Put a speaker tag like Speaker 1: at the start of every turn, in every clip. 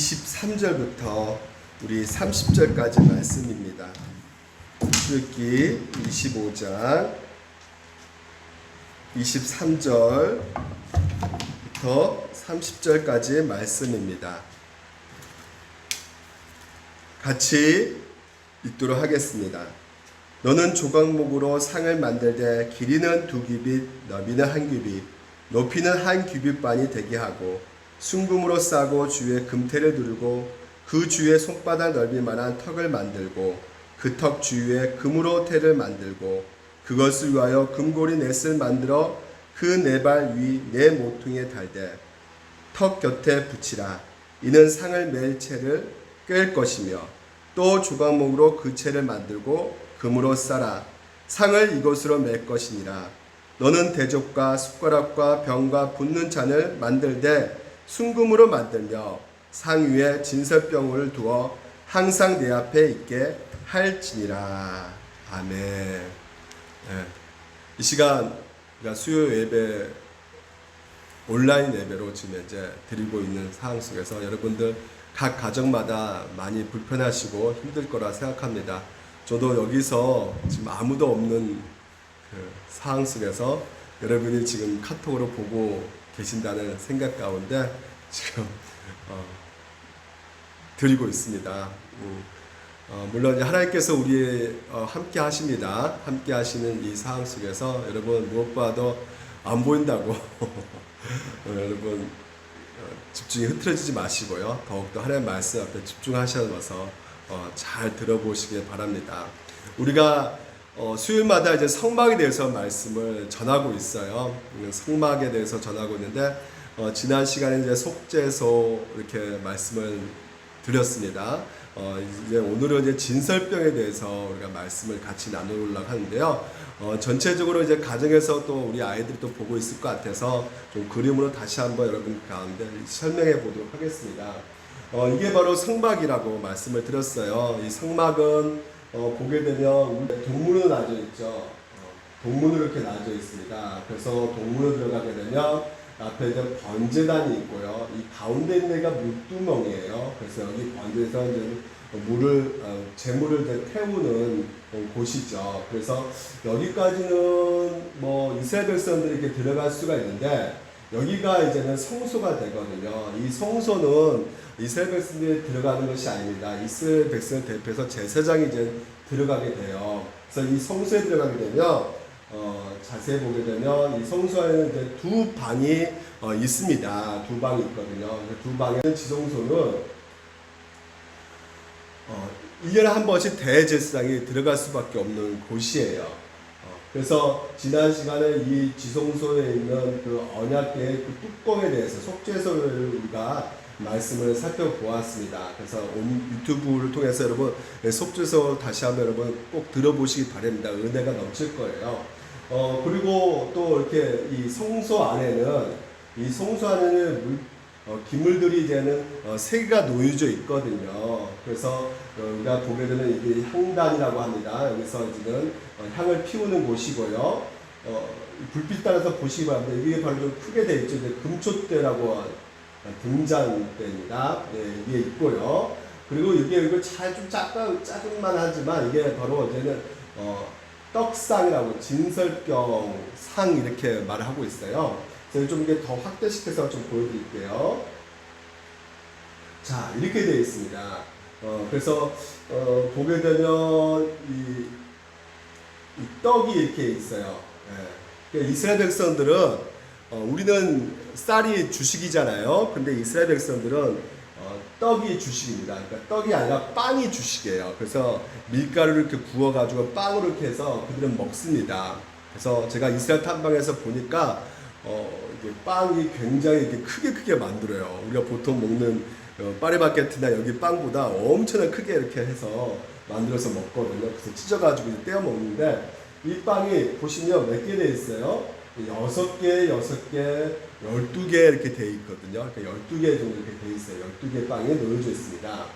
Speaker 1: 23절부터 우리 30절까지 말씀입니다. 출애굽기 25장 23절부터 30절까지 말씀입니다. 같이 읽도록 하겠습니다. 너는 조각목으로 상을 만들되 길이는 2규빗, 너비는 1규빗, 높이는 1규빗 반이 되게 하고 순금으로 싸고 주위에 금태를 두르고 그 주위에 손바닥 넓이만한 턱을 만들고 그 턱 주위에 금으로 태를 만들고 그것을 위하여 금고리 넷을 만들어 그 네 발 위 네 모퉁이에 달되 턱 곁에 붙이라. 이는 상을 맬 채를 꿰을 것이며 또 조각목으로 그 채를 만들고 금으로 싸라. 상을 이것으로 맬 것이니라. 너는 대접과 숟가락과 병과 붓는 잔을 만들되 순금으로 만들며 상 위에 진설병을 두어 항상 내 앞에 있게 할지니라. 아멘. 네. 이 시간 수요 예배 온라인 예배로 지금 이제 드리고 있는 상황 속에서 여러분들 각 가정마다 많이 불편하시고 힘들 거라 생각합니다. 저도 여기서 지금 아무도 없는 그 상황 속에서 여러분이 지금 카톡으로 보고 계신다는 생각 가운데 지금 드리고 있습니다. 물론 하나님께서 우리 함께 하십니다. 함께 하시는 이 상황 속에서 여러분 무엇보다도 안 보인다고 여러분 집중이 흐트러지지 마시고요. 더욱더 하나님 말씀 앞에 집중하셔서 잘 들어보시길 바랍니다. 우리가 수요일마다 이제 성막에 대해서 말씀을 전하고 있어요. 성막에 대해서 전하고 있는데 지난 시간에 이제 속죄소 이렇게 말씀을 드렸습니다. 이제 오늘은 이제 진설병에 대해서 우리가 말씀을 같이 나누려고 하는데요. 전체적으로 이제 가정에서 또 우리 아이들이 또 보고 있을 것 같아서 좀 그림으로 다시 한번 여러분 가운데 설명해 보도록 하겠습니다. 이게 바로 성막이라고 말씀을 드렸어요. 이 성막은 보게 되면 동문으로 나눠져 있죠. 동문으로 이렇게 나눠져 있습니다. 그래서 동문으로 들어가게 되면 앞에 이제 번제단이 있고요. 이 가운데 있는 데가 물두멍이에요. 그래서 여기 번제에서 이제 재물을 이제 태우는 곳이죠. 그래서 여기까지는 뭐 이스라엘 백성들이 이렇게 들어갈 수가 있는데 여기가 이제는 성소가 되거든요. 이 성소는 이스라엘 백성들이 들어가는 것이 아닙니다. 이스라엘 백성을 대표해서 제사장이 이제 들어가게 돼요. 그래서 이 성소에 들어가게 되면 자세히 보게 되면 이 성소 안에는 이제 두 방이 있습니다. 두 방이 있거든요. 두 방에는 지성소는 1년에 한 번씩 대제사장이 들어갈 수밖에 없는 곳이에요. 그래서 지난 시간에 이 지성소에 있는 그 언약궤의 그 뚜껑에 대해서 속죄소를 우리가 말씀을 살펴보았습니다. 그래서 유튜브를 통해서 여러분 속죄소 다시 한번 여러분 꼭 들어보시기 바랍니다. 은혜가 넘칠 거예요. 그리고 또 이렇게 이 성소 안에는 기물들이 이제는 세 개가 놓여져 있거든요. 그래서 우리가 보게 되면 이게 향단이라고 합니다. 여기서 이제는 향을 피우는 곳이고요. 불빛 따라서 보시기 바랍니다. 이게 바로 좀 크게 되어 있죠. 금촛대라고 등잔대입니다. 네, 이게 있고요. 그리고 이게 좀 작은만 하지만 이게 바로 이제는 떡상이라고 진설병 상 이렇게 말을 하고 있어요. 그래서 좀 이게 더 확대시켜서 좀 보여드릴게요. 자, 이렇게 되어 있습니다. 그래서 보게 되면 이 떡이 이렇게 있어요. 네. 이스라엘 백성들은 우리는 쌀이 주식이잖아요. 근데 이스라엘 백성들은 떡이 주식입니다. 그러니까 떡이 아니라 빵이 주식이에요. 그래서 밀가루를 이렇게 구워가지고 빵으로 이렇게 해서 그들은 먹습니다. 그래서 제가 이스라엘 탐방에서 보니까 이게 빵이 굉장히 이렇게 크게 만들어요. 우리가 보통 먹는 파리바게트나 여기 빵보다 엄청나게 크게 이렇게 해서 만들어서 먹거든요. 그래서 찢어가지고 떼어 먹는데 이 빵이 보시면 몇 개 되어 있어요? 6개, 12개 이렇게 되어 있거든요. 그러니까 12개 정도 이렇게 되어 있어요. 12개 빵이 놓여져 있습니다.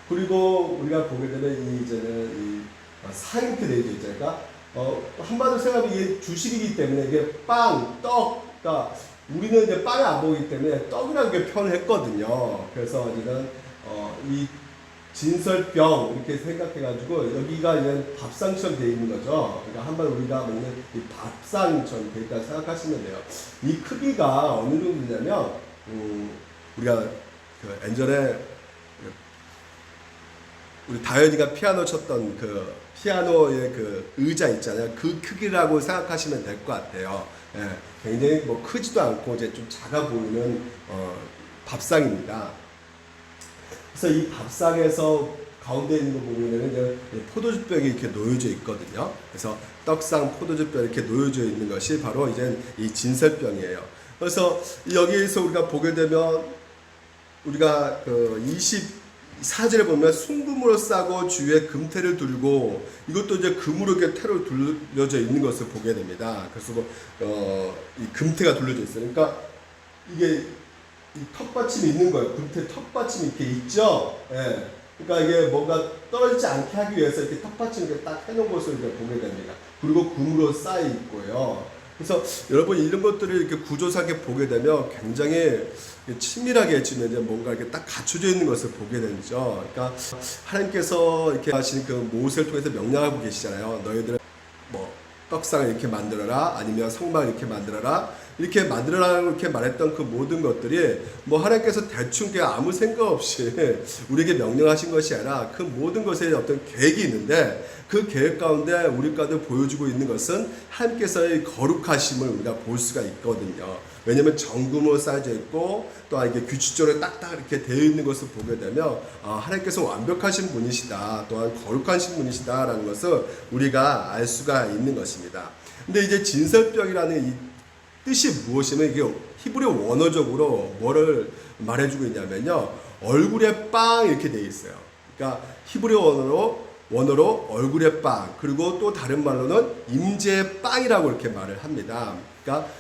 Speaker 1: 그리고 우리가 보게 되면 이제는 상 이렇게 되어 있죠. 그러니까 한마디로 생각하면 이게 주식이기 때문에 이게 빵, 떡, 그러니까 우리는 이제 빵을 안 보기 때문에 떡이라는 게 표현을 했거든요. 그래서 이제는 이 진설병 이렇게 생각해가지고 여기가 이제 밥상처럼 되어 있는 거죠. 그러니까 한번 우리가 먹는 이 밥상처럼 되어 있다고 생각하시면 돼요. 이 크기가 어느 정도 되냐면 우리가 그 엔전에 우리 다현이가 피아노 쳤던 그 피아노의 그 의자 있잖아요. 그 크기라고 생각하시면 될 것 같아요. 예, 굉장히 뭐 크지도 않고 이제 좀 작아 보이는 밥상입니다. 그래서 이 밥상에서 가운데 있는 거 보면은 이제 포도주병이 이렇게 놓여져 있거든요. 그래서 떡상 포도주병 이렇게 놓여져 있는 것이 바로 이제 이 진설병이에요. 그래서 여기에서 우리가 보게 되면 우리가 그 24절에 보면 순금으로 싸고 주위에 금태를 두르고 이것도 이제 금으로 이렇게 태로 둘려져 있는 것을 보게 됩니다. 그래서 이 금태가 둘려져 있어요. 그러니까 이게 이 턱받침이 있는 거예요. 금태 턱받침이 이렇게 있죠. 예. 그러니까 이게 뭔가 떨어지지 않게 하기 위해서 이렇게 턱받침 이렇게 딱 해놓은 것을 이렇게 보게 됩니다. 그리고 금으로 쌓여 있고요. 그래서 여러분 이런 것들을 이렇게 구조상에 보게 되면 굉장히 친밀하게 지금 이제 뭔가 이렇게 딱 갖춰져 있는 것을 보게 되죠. 그러니까 하나님께서 이렇게 하신 그 모세를 통해서 명령하고 계시잖아요. 너희들은 뭐 떡상을 이렇게 만들어라, 아니면 성막을 이렇게 만들어라, 이렇게 만들어라고 이렇게 말했던 그 모든 것들이 뭐 하나님께서 대충 아무 생각 없이 우리에게 명령하신 것이 아니라 그 모든 것에 어떤 계획이 있는데 그 계획 가운데 우리 가운데 보여주고 있는 것은 하나님께서의 거룩하심을 우리가 볼 수가 있거든요. 왜냐하면 정금으로 쌓여져 있고 또한 이게 규칙적으로 딱딱 이렇게 되어 있는 것을 보게 되면 하나님께서 완벽하신 분이시다, 또한 거룩하신 분이시다라는 것을 우리가 알 수가 있는 것입니다. 근데 이제 진설병이라는 이 뜻이 무엇이면 이게 히브리 원어적으로 뭐를 말해주고 있냐면요, 얼굴에 빵 이렇게 되어 있어요. 그러니까 히브리 원어로 얼굴에 빵, 그리고 또 다른 말로는 임재의 빵이라고 이렇게 말을 합니다. 그러니까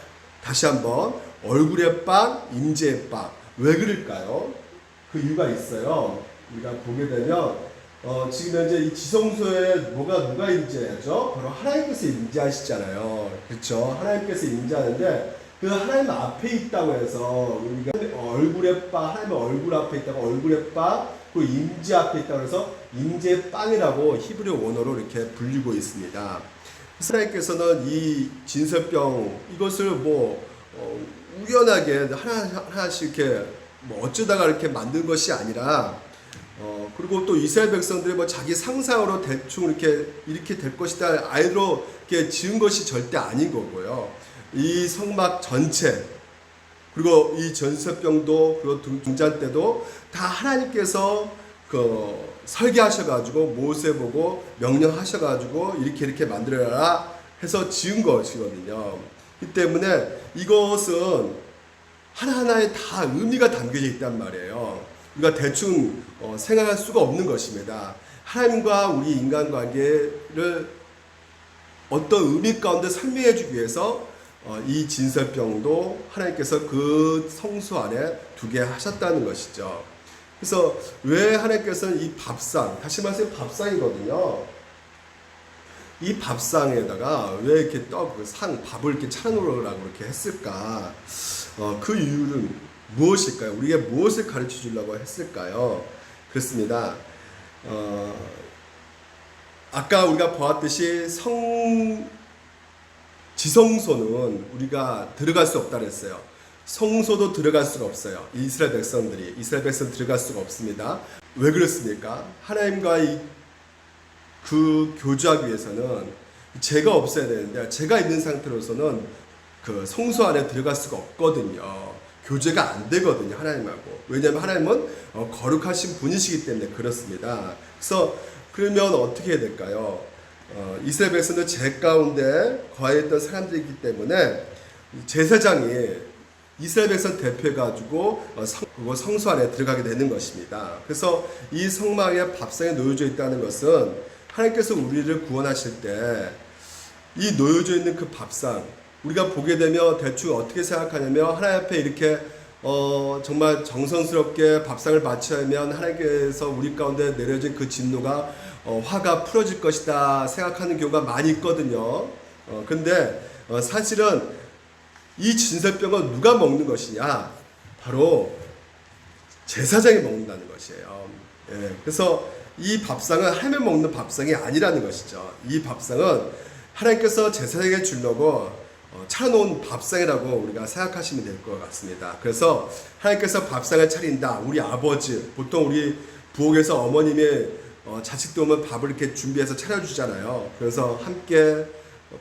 Speaker 1: 다시 한번 얼굴에 빵, 임재의 빵. 왜 그럴까요? 그 이유가 있어요. 우리가 보게 되면 지금 현재 이 지성소에 누가 임재하죠? 바로 하나님께서 임재하시잖아요. 그렇죠? 하나님께서 임재하는데 그 하나님 앞에 있다고 해서 우리가 얼굴에 빵, 하나님의 얼굴 앞에 있다고 얼굴에 빵, 그 임재 앞에 있다고 해서 임재 빵이라고 히브리 원어로 이렇게 불리고 있습니다. 하나님께서는 이 진설병 이것을 우연하게 하나씩 이렇게 어쩌다가 이렇게 만든 것이 아니라 그리고 또 이스라엘 백성들이 자기 상상으로 대충 이렇게 될 것이다 아이로 이렇게 지은 것이 절대 아닌 거고요. 이 성막 전체 그리고 이 전설병도 그리고 등잔 때도 다 하나님께서 설계하셔가지고 모세 보고 명령하셔가지고 이렇게 만들어라 해서 지은 것이거든요. 이 때문에 이것은 하나하나에 다 의미가 담겨져 있단 말이에요. 우리가 대충 생각할 수가 없는 것입니다. 하나님과 우리 인간관계를 어떤 의미 가운데 설명해 주기 위해서 이 진설병도 하나님께서 그 성소 안에 두게 하셨다는 것이죠. 그래서 왜 하나님께서는 이 밥상, 다시 말해서 밥상이거든요. 이 밥상에다가 왜 이렇게 밥을 이렇게 차려놓으라고 이렇게 했을까? 그 이유는 무엇일까요? 우리에게 무엇을 가르쳐 주려고 했을까요? 그렇습니다. 아까 우리가 보았듯이 지성소는 우리가 들어갈 수 없다 그랬어요. 성소도 들어갈 수가 없어요. 이스라엘 백성 들어갈 수가 없습니다. 왜 그렇습니까? 하나님과 그 교제하기 위해서는 죄가 없어야 되는데 죄가 있는 상태로서는 그 성소 안에 들어갈 수가 없거든요. 교제가 안 되거든요, 하나님하고. 왜냐하면 하나님은 거룩하신 분이시기 때문에 그렇습니다. 그래서 그러면 어떻게 해야 될까요? 이스라엘 백성들 죄 가운데 거하였던 사람들이기 때문에 제사장이 이스라엘 백성 대표해가지고 성소 안에 들어가게 되는 것입니다. 그래서 이 성막에 밥상에 놓여져 있다는 것은 하나님께서 우리를 구원하실 때 이 놓여져 있는 그 밥상 우리가 보게 되면 대충 어떻게 생각하냐면 하나님 앞에 이렇게 정말 정성스럽게 밥상을 바치면 하나님께서 우리 가운데 내려진 그 진노가 화가 풀어질 것이다 생각하는 경우가 많이 있거든요. 근데 사실은 이 진설병은 누가 먹는 것이냐? 바로 제사장이 먹는다는 것이에요. 예, 그래서 이 밥상은 하나님 먹는 밥상이 아니라는 것이죠. 이 밥상은 하나님께서 제사장에게 주려고 차려놓은 밥상이라고 우리가 생각하시면 될 것 같습니다. 그래서 하나님께서 밥상을 차린다. 우리 아버지, 보통 우리 부엌에서 어머님이 자식들 오면 밥을 이렇게 준비해서 차려주잖아요. 그래서 함께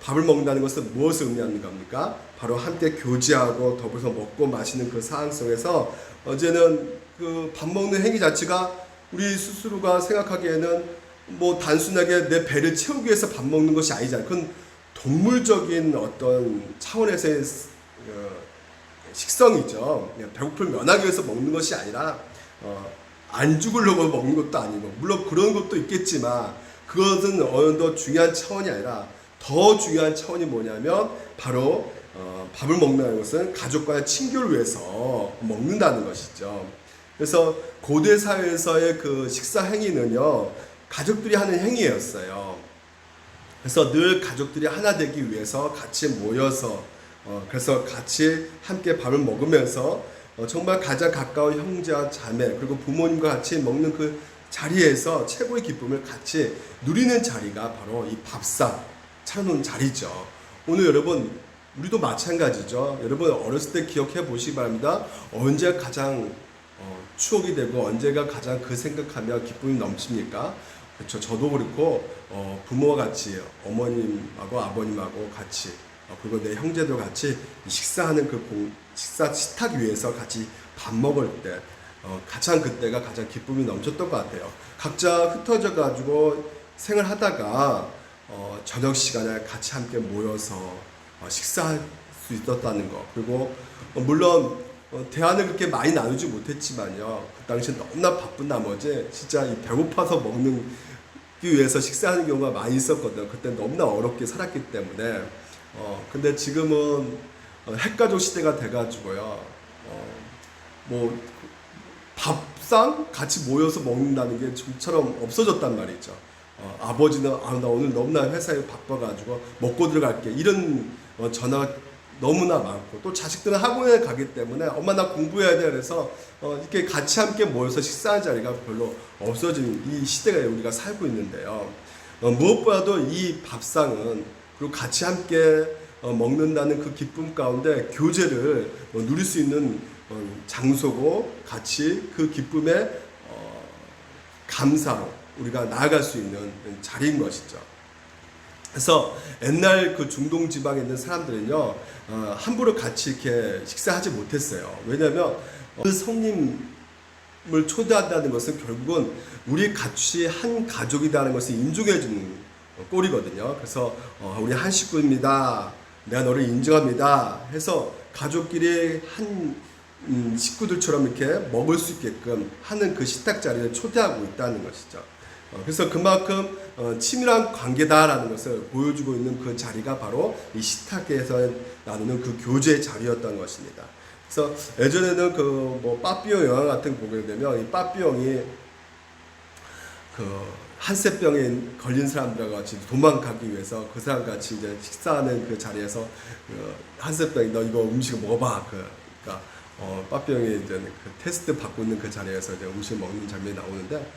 Speaker 1: 밥을 먹는다는 것은 무엇을 의미하는 겁니까? 바로 함께 교제하고 더불어서 먹고 마시는 그 상황 속에서 어제는 그 밥 먹는 행위 자체가 우리 스스로가 생각하기에는 뭐 단순하게 내 배를 채우기 위해서 밥 먹는 것이 아니잖아요. 그건 동물적인 어떤 차원에서의 식성이죠. 그냥 배고픔을 면하기 위해서 먹는 것이 아니라 안 죽으려고 먹는 것도 아니고, 물론 그런 것도 있겠지만 그것은 어느 정도 중요한 차원이 아니라 더 중요한 차원이 뭐냐면 바로 밥을 먹는다는 것은 가족과의 친교를 위해서 먹는다는 것이죠. 그래서 고대 사회에서의 그 식사 행위는요, 가족들이 하는 행위였어요. 그래서 늘 가족들이 하나 되기 위해서 같이 모여서 그래서 같이 함께 밥을 먹으면서 정말 가장 가까운 형제와 자매 그리고 부모님과 같이 먹는 그 자리에서 최고의 기쁨을 같이 누리는 자리가 바로 이 밥상 차려놓은 자리죠. 오늘 여러분 우리도 마찬가지죠. 여러분 어렸을 때 기억해 보시기 바랍니다. 언제 가장 추억이 되고 언제가 가장 그 생각하며 기쁨이 넘칩니까? 그렇죠. 저도 그렇고 부모와 같이 어머님하고 아버님하고 같이 그리고 내 형제들 같이 식사하는 그 식사 식탁 위에서 같이 밥 먹을 때 가장 그때가 가장 기쁨이 넘쳤던 것 같아요. 각자 흩어져 가지고 생활하다가 저녁 시간에 같이 함께 모여서 식사할 수 있었다는 것. 그리고 물론 대화는 그렇게 많이 나누지 못했지만요. 그 당시 너무나 바쁜 나머지 진짜 이 배고파서 먹는 위해서 식사하는 경우가 많이 있었거든요. 그때 너무나 어렵게 살았기 때문에. 근데 지금은 핵가족 시대가 돼가지고요. 뭐 밥상 같이 모여서 먹는다는 게 좀처럼 없어졌단 말이죠. 아버지는 나 오늘 너무나 회사에 바빠가지고 먹고 들어갈게 이런 전화 너무나 많고, 또 자식들은 학원에 가기 때문에 엄마 나 공부해야 돼 그래서 이렇게 같이 함께 모여서 식사하는 자리가 별로 없어진 이 시대가 우리가 살고 있는데요. 무엇보다도 이 밥상은 그리고 같이 함께 먹는다는 그 기쁨 가운데 교제를 누릴 수 있는 장소고, 같이 그 기쁨에 감사로 우리가 나아갈 수 있는 자리인 것이죠. 그래서 옛날 그 중동 지방에 있는 사람들은요, 함부로 같이 이렇게 식사하지 못했어요. 왜냐하면 그 성님을 초대한다는 것은 결국은 우리 같이 한 가족이라는 것을 인정해 주는 꼴이거든요. 그래서 우리 한 식구입니다. 내가 너를 인정합니다. 해서 가족끼리 한 식구들처럼 이렇게 먹을 수 있게끔 하는 그 식탁 자리를 초대하고 있다는 것이죠. 그래서 그만큼 친밀한 관계다라는 것을 보여주고 있는 그 자리가 바로 이 식탁에서 나누는 그 교제의 자리였던 것입니다. 그래서 예전에는 그 뭐 빠삐용 영화 같은 거 보게 되면 이 빠삐용이 그 한세병에 걸린 사람들과 같이 도망가기 위해서 그 사람 같이 이제 식사하는 그 자리에서 그 한세병이 너 이거 음식을 먹어봐. 그러니까 빠삐용이 이제 그 테스트 받고 있는 그 자리에서 이제 음식 먹는 장면이 나오는데,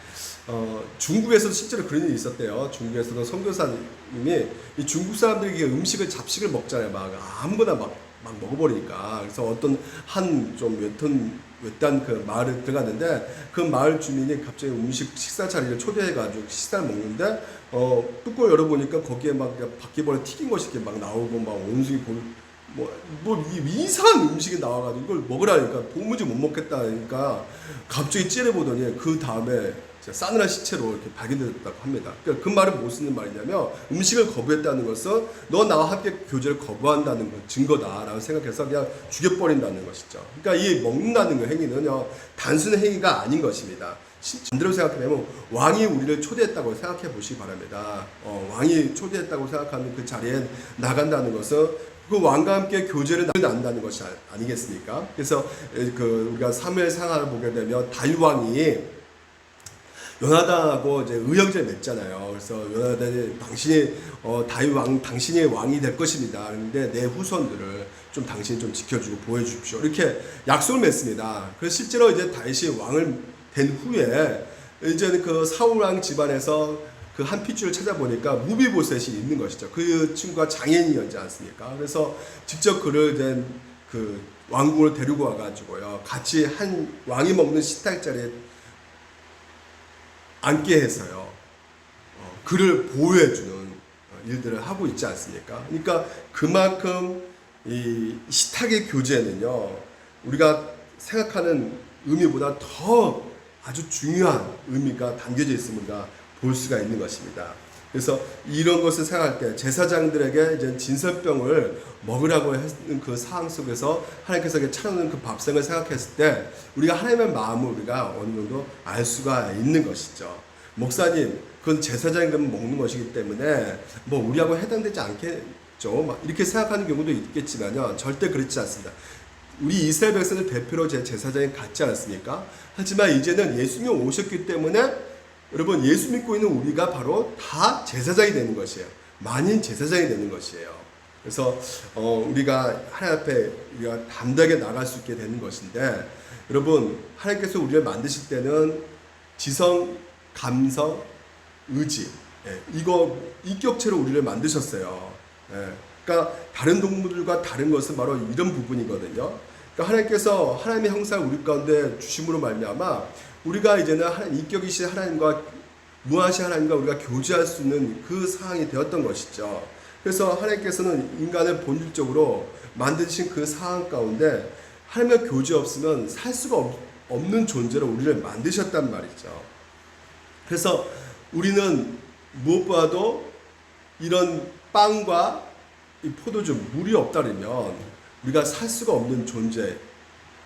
Speaker 1: 중국에서도 실제로 그런 일이 있었대요. 중국에서도 선교사님이 이 중국 사람들이 음식을 잡식을 먹잖아요. 막 아무거나 막 먹어버리니까. 그래서 어떤 한 좀 외딴 그 마을에 들어갔는데 그 마을 주민이 갑자기 식사 자리를 초대해가지고 식사를 먹는데 뚜껑을 열어보니까 거기에 막 바퀴벌레 튀긴 것이 이렇게 막 나오고 막 온숭이 뭐 이상한 음식이 나와가지고 이걸 먹으라니까 도무지 못 먹겠다니까 갑자기 찌려보더니 그 다음에 싸늘한 시체로 이렇게 발견됐다고 합니다. 그러니까 그 말은 무슨 말이냐면 음식을 거부했다는 것은 너 나와 함께 교제를 거부한다는 증거다라고 생각해서 그냥 죽여버린다는 것이죠. 그러니까 이 먹는다는 그 행위는요 단순한 행위가 아닌 것입니다. 반대로 생각하면 왕이 우리를 초대했다고 생각해 보시기 바랍니다. 왕이 초대했다고 생각하는 그 자리에 나간다는 것은 그 왕과 함께 교제를 나눈다는 것이 아니겠습니까? 그래서 그 우리가 사무엘 상하를 보게 되면 다윗 왕이 요나단하고 이제 의형제를 맺잖아요. 그래서 요나단이 당신이 다윗 왕 당신이 왕이 될 것입니다. 그런데 내 후손들을 좀 당신이 좀 지켜주고 보여주십시오. 이렇게 약속을 맺습니다. 그래서 실제로 이제 다윗이 왕을 된 후에 이제 그 사울 왕 집안에서 그 한 핏줄을 찾아보니까 무비보셋이 있는 것이죠. 그 친구가 장인이었지 않습니까? 그래서 직접 그를 이제 그 왕궁을 데리고 와가지고요, 같이 한 왕이 먹는 식탁 자리에 앉게 해서요, 그를 보호해주는 일들을 하고 있지 않습니까? 그러니까 그만큼 이 식탁의 교제는요, 우리가 생각하는 의미보다 더 아주 중요한 의미가 담겨져 있음을 볼 수가 있는 것입니다. 그래서 이런 것을 생각할 때 제사장들에게 이제 진설병을 먹으라고 했는 그 상황 속에서 하나님께서 차려놓은 그 밥상을 생각했을 때 우리가 하나님의 마음을 우리가 어느 정도 알 수가 있는 것이죠. 목사님, 그건 제사장이 먹는 것이기 때문에 뭐 우리하고 해당되지 않겠죠, 막 이렇게 생각하는 경우도 있겠지만요, 절대 그렇지 않습니다. 우리 이스라엘 백성을 대표로 제사장이 같지 않습니까? 하지만 이제는 예수님이 오셨기 때문에 여러분, 예수 믿고 있는 우리가 바로 다 제사장이 되는 것이에요. 만인 제사장이 되는 것이에요. 그래서 우리가 하나님 앞에 우리가 담대하게 나갈 수 있게 되는 것인데, 여러분, 하나님께서 우리를 만드실 때는 지성, 감성, 의지, 이거 인격체로 우리를 만드셨어요. 그러니까 다른 동물들과 다른 것은 바로 이런 부분이거든요. 그러니까 하나님께서 하나님의 형상을 우리 가운데 주심으로 말미암아 우리가 이제는 인격이신 하나님과 무한하신 하나님과 우리가 교제할 수 있는 그 상황이 되었던 것이죠. 그래서 하나님께서는 인간을 본질적으로 만드신 그 상황 가운데 하나님과 교제 없으면 살 수가 없는 존재로 우리를 만드셨단 말이죠. 그래서 우리는 무엇보다도 이런 빵과 이 포도주, 물이 없다면 우리가 살 수가 없는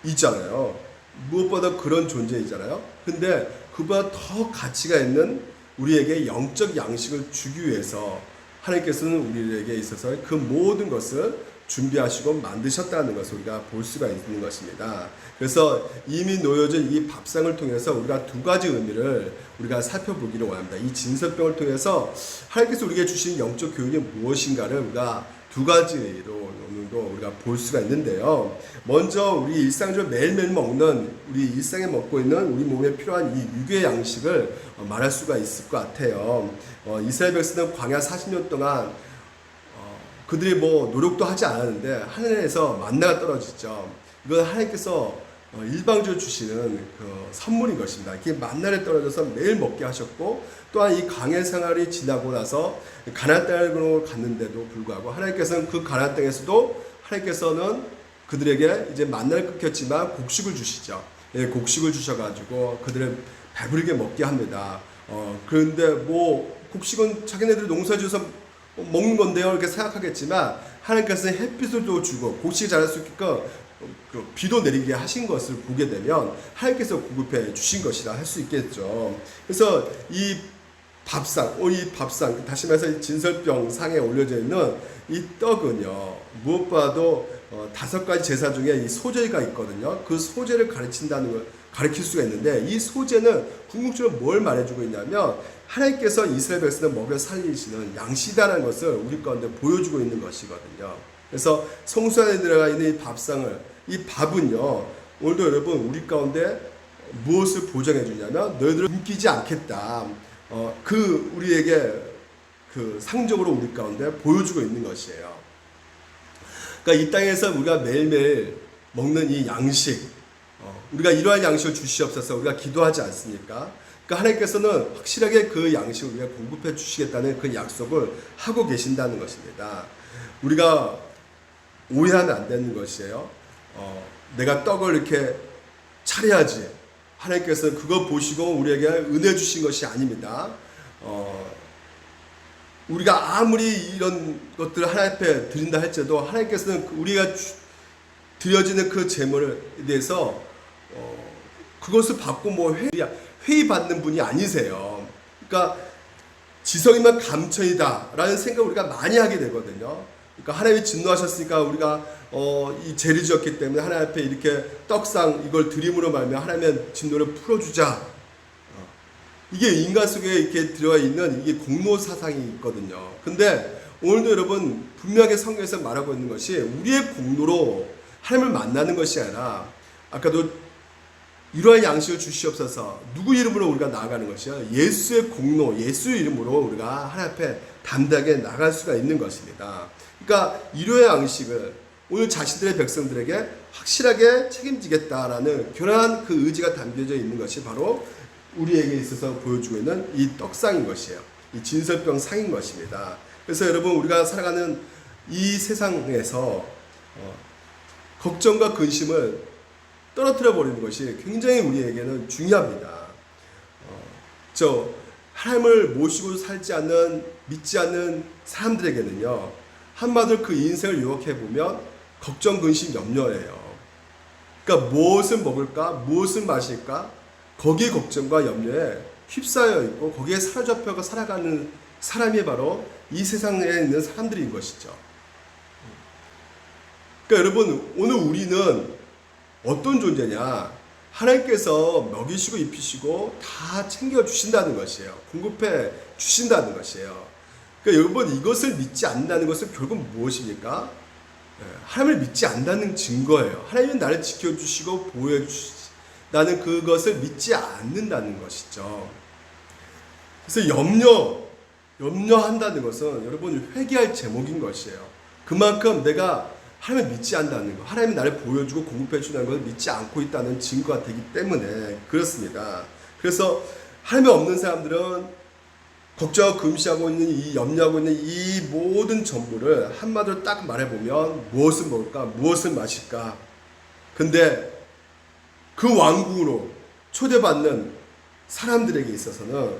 Speaker 1: 존재이잖아요. 무엇보다 그런 존재이잖아요. 근데 그보다 더 가치가 있는 우리에게 영적 양식을 주기 위해서 하나님께서는 우리에게 있어서 그 모든 것을 준비하시고 만드셨다는 것을 우리가 볼 수가 있는 것입니다. 그래서 이미 놓여진 이 밥상을 통해서 우리가 두 가지 의미를 우리가 살펴보기를 원합니다. 이 진설병을 통해서 하나님께서 우리에게 주신 영적 교훈이 무엇인가를 우리가 두 가지로 우리가 볼 수가 있는데요. 먼저 우리 일상적으로 매일매일 먹는, 우리 일상에 먹고 있는 우리 몸에 필요한 이 육의 양식을 말할 수가 있을 것 같아요. 이스라엘 백성은 광야 40년 동안 그들이 뭐 노력도 하지 않았는데 하늘에서 만나가 떨어지죠. 이건 하나님께서 일방적으로 주시는 그 선물인 것입니다. 이렇게 만나를 떨어져서 매일 먹게 하셨고, 또한 이 광야 생활이 지나고 나서 가나안 땅으로 갔는데도 불구하고 하나님께서는 그 가나안 땅에서도 하나님께서는 그들에게 이제 만나를 끊겼지만 곡식을 주시죠. 곡식을 주셔가지고 그들을 배부르게 먹게 합니다. 그런데 뭐 곡식은 자기네들이 농사지어서 먹는 건데요, 이렇게 생각하겠지만 하나님께서는 햇빛을 또 주고 곡식이 자랄 수 있게끔 그 비도 내리게 하신 것을 보게 되면 하나님께서 공급해 주신 것이라 할 수 있겠죠. 그래서 이 밥상, 이 밥상, 다시 말해서 이 진설병 상에 올려져 있는 이 떡은요, 무엇보다도 5가지 제사 중에 이 소제가 있거든요. 그 소제를 가르친다는 걸 가르칠 수가 있는데, 이 소제는 궁극적으로 뭘 말해주고 있냐면 하나님께서 이스라엘 백성을 먹여 살리시는 양식이라는 것을 우리 가운데 보여주고 있는 것이거든요. 그래서 성수 안에 들어가 있는 이 밥상을, 이 밥은요, 오늘도 여러분 우리 가운데 무엇을 보장해 주냐면 너희들을 굶기지 않겠다. 그 우리에게 그 상적으로 우리 가운데 보여주고 있는 것이에요. 그러니까 이 땅에서 우리가 매일매일 먹는 이 양식, 우리가 이러한 양식을 주시옵소서 우리가 기도하지 않습니까? 그러니까 하나님께서는 확실하게 그 양식을 우리가 공급해 주시겠다는 그 약속을 하고 계신다는 것입니다. 우리가 오해하면 안 되는 것이에요. 내가 떡을 이렇게 차려야지. 하나님께서는 그거 보시고 우리에게 은혜 주신 것이 아닙니다. 우리가 아무리 이런 것들을 하나님 앞에 드린다 할지라도 하나님께서는 우리가 드려지는 그 제물에 대해서 그것을 받고 뭐 회의 받는 분이 아니세요. 그러니까 지성이면 감천이다 라는 생각을 우리가 많이 하게 되거든요. 그러니까 하나님이 진노하셨으니까 우리가 이 죄를 지었기 때문에 하나님 앞에 이렇게 떡상 이걸 드림으로 말며 하나님의 진노를 풀어주자. 이게 인간 속에 이렇게 들어가 있는 이게 공로 사상이 있거든요. 근데 오늘도 여러분 분명하게 성경에서 말하고 있는 것이 우리의 공로로 하나님을 만나는 것이 아니라 아까도 이러한 양식을 주시옵소서 누구 이름으로 우리가 나아가는 것이요 예수의 공로 예수의 이름으로 우리가 하나님 앞에 담대하게 나갈 수가 있는 것입니다. 그러니까 이러한 양식을 오늘 자신들의 백성들에게 확실하게 책임지겠다라는 교란한 그 의지가 담겨져 있는 것이 바로 우리에게 있어서 보여주고 있는 이 떡상인 것이에요. 이 진설병 상인 것입니다. 그래서 여러분 우리가 살아가는 이 세상에서 걱정과 근심을 떨어뜨려 버리는 것이 굉장히 우리에게는 중요합니다. 하나님을 모시고 살지 않는 믿지 않는 사람들에게는요 한마디로 그 인생을 요약해 보면 걱정, 근심, 염려예요. 그러니까 무엇을 먹을까, 무엇을 마실까 거기에 걱정과 염려에 휩싸여 있고 거기에 사로잡혀가 살아가는 사람이 바로 이 세상에 있는 사람들인 것이죠. 그러니까 여러분 오늘 우리는 어떤 존재냐? 하나님께서 먹이시고 입히시고 다 챙겨주신다는 것이에요. 공급해 주신다는 것이에요. 그러니까 여러분 이것을 믿지 않는다는 것은 결국 무엇입니까? 하나님을 믿지 않는다는 증거예요. 하나님은 나를 지켜주시고 보호해주시 나는 그것을 믿지 않는다는 것이죠. 그래서 염려한다는 것은 여러분 회개할 제목인 것이에요. 그만큼 내가 하나님을 믿지 않는다는 것, 하나님이 나를 보여주고 공급해 주는 것을 믿지 않고 있다는 증거가 되기 때문에 그렇습니다. 그래서 하나님이 없는 사람들은 걱정하고 금시하고 있는 이 염려하고 있는 이 모든 전부를 한마디로 딱 말해보면 무엇을 먹을까, 무엇을 마실까. 근데 그 왕국으로 초대받는 사람들에게 있어서는